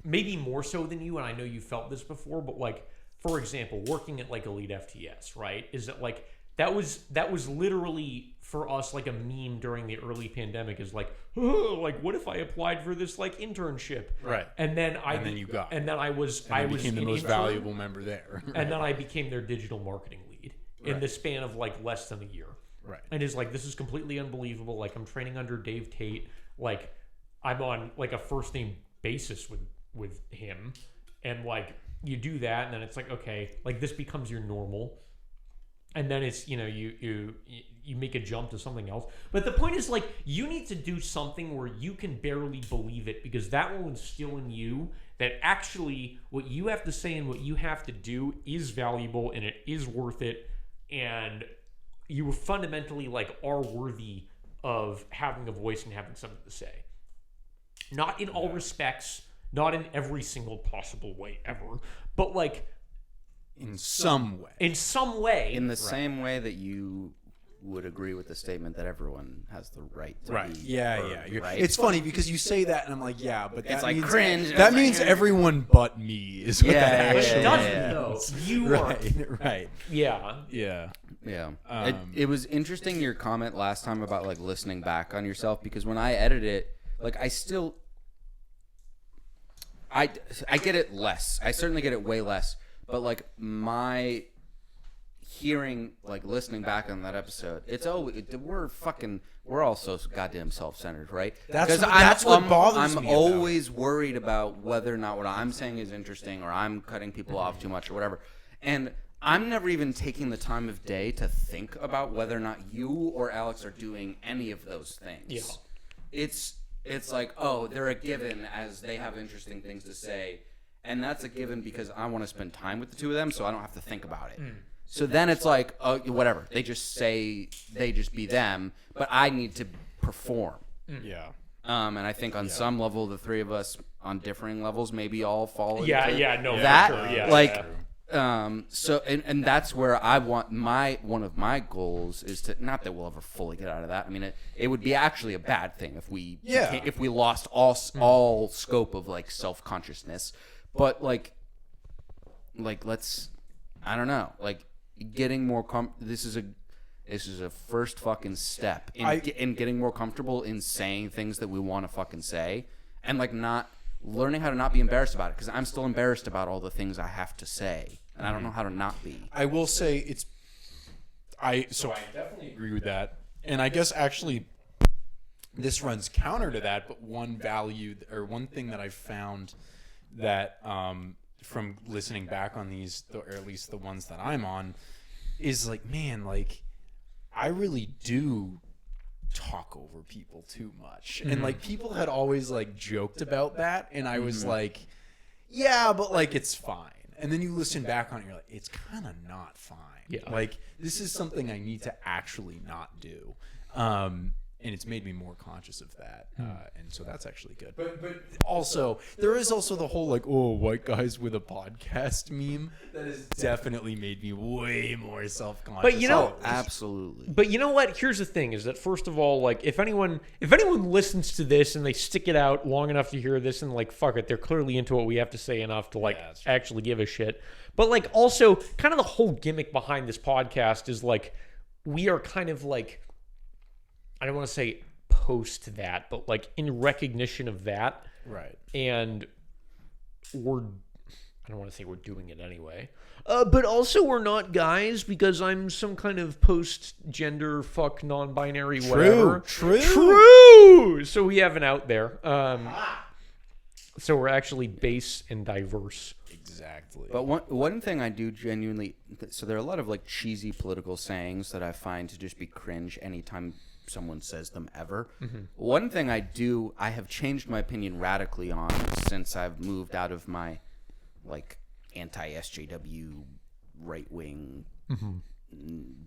maybe more so than you, and I know you felt this before, but like for example, working at like Elite FTS, right? Is that like that was literally for us like a meme during the early pandemic, is like, oh, like what if I applied for this like internship? Right. And then I And then you got it. and then I was I I was became the an most intern, valuable member there. and then I became their digital marketing lead in the span of like less than a year. Right. And is like, this is completely unbelievable. Like I'm training under Dave Tate. Like I'm on like a first name basis with him. And like you do that, and then it's like, okay, like this becomes your normal. and then it's you make a jump to something else. But the point is, like, you need to do something where you can barely believe it, because that will instill in you that actually what you have to say and what you have to do is valuable and it is worth it, and you fundamentally like are worthy of having a voice and having something to say. Not in all respects, not in every single possible way ever, but like in some way. In the same way that you would agree with the statement that everyone has the right to Right. be Yeah. heard, Yeah. right? It's funny because you say that, and I'm like, yeah, but that It's like means, cringe. That means everyone but me is what Yeah, that yeah, actually it doesn't yeah. though. You are. Right. Yeah. Yeah. Yeah. Um, it was interesting your comment last time about like listening back on yourself, because when I edit it, like I get it less. I certainly get it way less, but like my hearing, like listening back on that episode, it's we're all so goddamn self-centered, right? That's what bothers I'm me about always worried about whether or not what I'm saying is interesting, or I'm cutting people off too much or whatever. And I'm never even taking the time of day to think about whether or not you or Alex are doing any of those things. Yeah. It's like, oh, they're a given as they have interesting things to say, and that's a given because I want to spend time with the two of them, so I don't have to think about it. So then it's like, whatever. They just be them, but I need to perform. Yeah. And I think on some level, the three of us on differing levels maybe all fall into that. for sure. Yeah, like. yeah. So and that's where I want one of my goals is to, not that we'll ever fully get out of that. I mean, it would be actually a bad thing if we lost all scope of like self-consciousness, but like let's, I don't know, like getting more this is a first fucking step in getting more comfortable in saying things that we want to fucking say, and like not learning how to not be embarrassed about it, because I'm still embarrassed about all the things I have to say, and I don't know how to not be. I will say I definitely agree with that. And I guess actually this runs counter to that, but one thing that I've found that from listening back on these, or at least the ones that I'm on, is like, man, like I really do talk over people too much. And like people had always like joked about that, and I was like, yeah, but like it's fine. And then you listen back on it, you're like, it's kind of not fine. Yeah. Like this is something I need to actually not do. And it's made me more conscious of that, and so that's actually good. But also, there is also the whole like, oh, white guys with a podcast meme that has definitely made me way more self-conscious. But you know, Absolutely. But you know what? Here's the thing: is that first of all, like if anyone listens to this and they stick it out long enough to hear this and like fuck it, they're clearly into what we have to say enough to like actually give a shit. But like also, kind of the whole gimmick behind this podcast is like we are kind of like, I don't want to say post that, but like in recognition of that. right. And I don't want to say we're doing it anyway. But also we're not guys, because I'm some kind of post-gender, fuck, non-binary, whatever. True! So we have an out there. So we're actually base and diverse. Exactly. But one thing I do genuinely, so there are a lot of like cheesy political sayings that I find to just be cringe anytime someone says them ever. One thing I have changed my opinion radically on since I've moved out of my like anti-SJW right-wing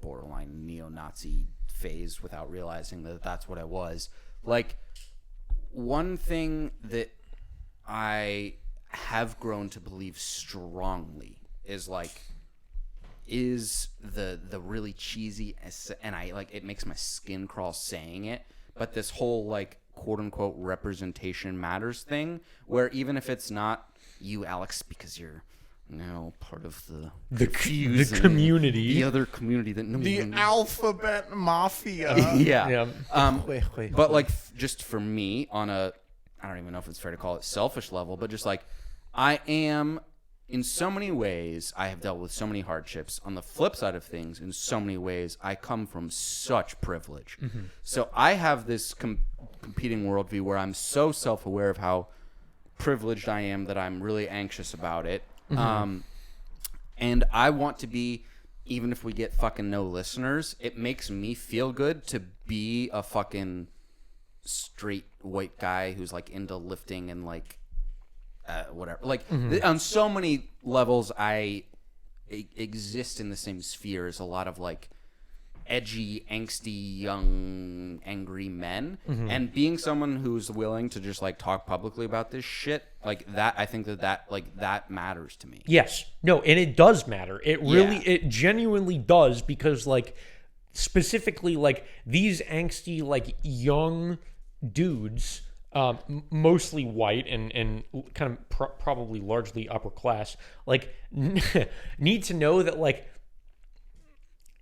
borderline neo-Nazi phase without realizing that that's what I was. Like, one thing that I have grown to believe strongly is the really cheesy, and I like, it makes my skin crawl saying it, but this whole like quote unquote representation matters thing, where even if it's not you, Alex, because you're now part of the community, the other community that the alphabet mafia. yeah. Wait. But like, just for me, on a, I don't even know if it's fair to call it selfish level, but just like, I am, in so many ways, I have dealt with so many hardships. On the flip side of things, in so many ways, I come from such privilege. So I have this competing worldview where I'm so self-aware of how privileged I am that I'm really anxious about it. And I want to be even if we get fucking no listeners, it makes me feel good to be a fucking straight white guy who's like into lifting and like whatever. Like on so many levels, I exist in the same sphere as a lot of like edgy, angsty, young, angry men. And being someone who's willing to just like talk publicly about this shit, like that, I think that like that matters to me. Yes. No, and it does matter. It really, Yeah. it genuinely does, because like specifically like these angsty like young dudes, mostly white and kind of probably largely upper class, like need to know that like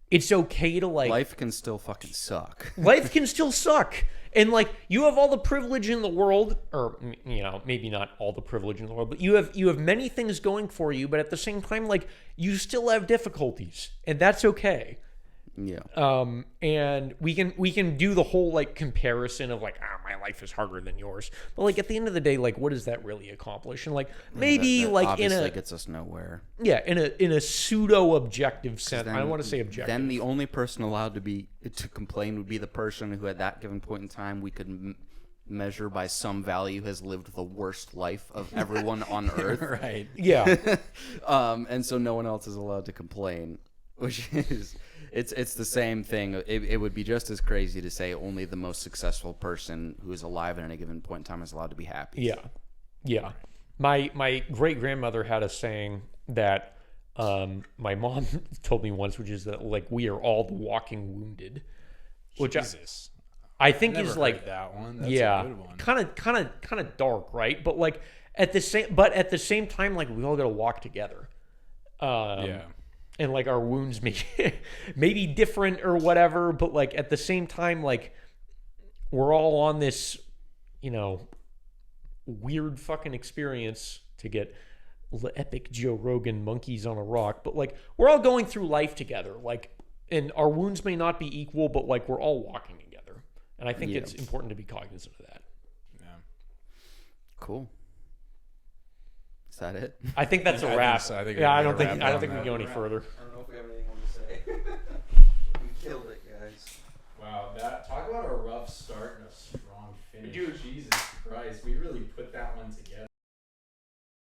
it's okay to like Life can still fucking suck. life can still suck. And like you have all the privilege in the world, or you know, maybe not all the privilege in the world, but you have many things going for you, but at the same time, like you still have difficulties, and that's okay. Yeah. And we can do the whole like comparison of like, my life is harder than yours, but like at the end of the day, like what does that really accomplish? And like maybe that like in obviously a gets us nowhere. in a pseudo objective sense, I don't want to say objective. Then the only person allowed to complain would be the person who at that given point in time we could measure by some value has lived the worst life of everyone on earth. Right. Yeah. And so no one else is allowed to complain, which is it's the same thing. It would be just as crazy to say only the most successful person who is alive at any given point in time is allowed to be happy. Yeah, yeah. My great grandmother had a saying that my mom told me once, which is that like we are all the walking wounded, which Jesus. I think Never is heard like that one. That's yeah, a good one. kind of dark, right? But like at the same time, like we all got to walk together. Yeah. And like our wounds may be different or whatever, but like at the same time, like we're all on this, you know, weird fucking experience to get epic Joe Rogan monkeys on a rock, but like we're all going through life together, like, and our wounds may not be equal, but like we're all walking together, and I think it's important to be cognizant of that. Yeah. Cool. Is that it? I think that's a I wrap. think so. I think Yeah, we I don't gotta think wrap I don't on think we that. go any further. I don't know if we have anything more to say. We killed it, guys. Wow, talk about a rough start and a strong finish. Dude. Jesus Christ, we really put that one together.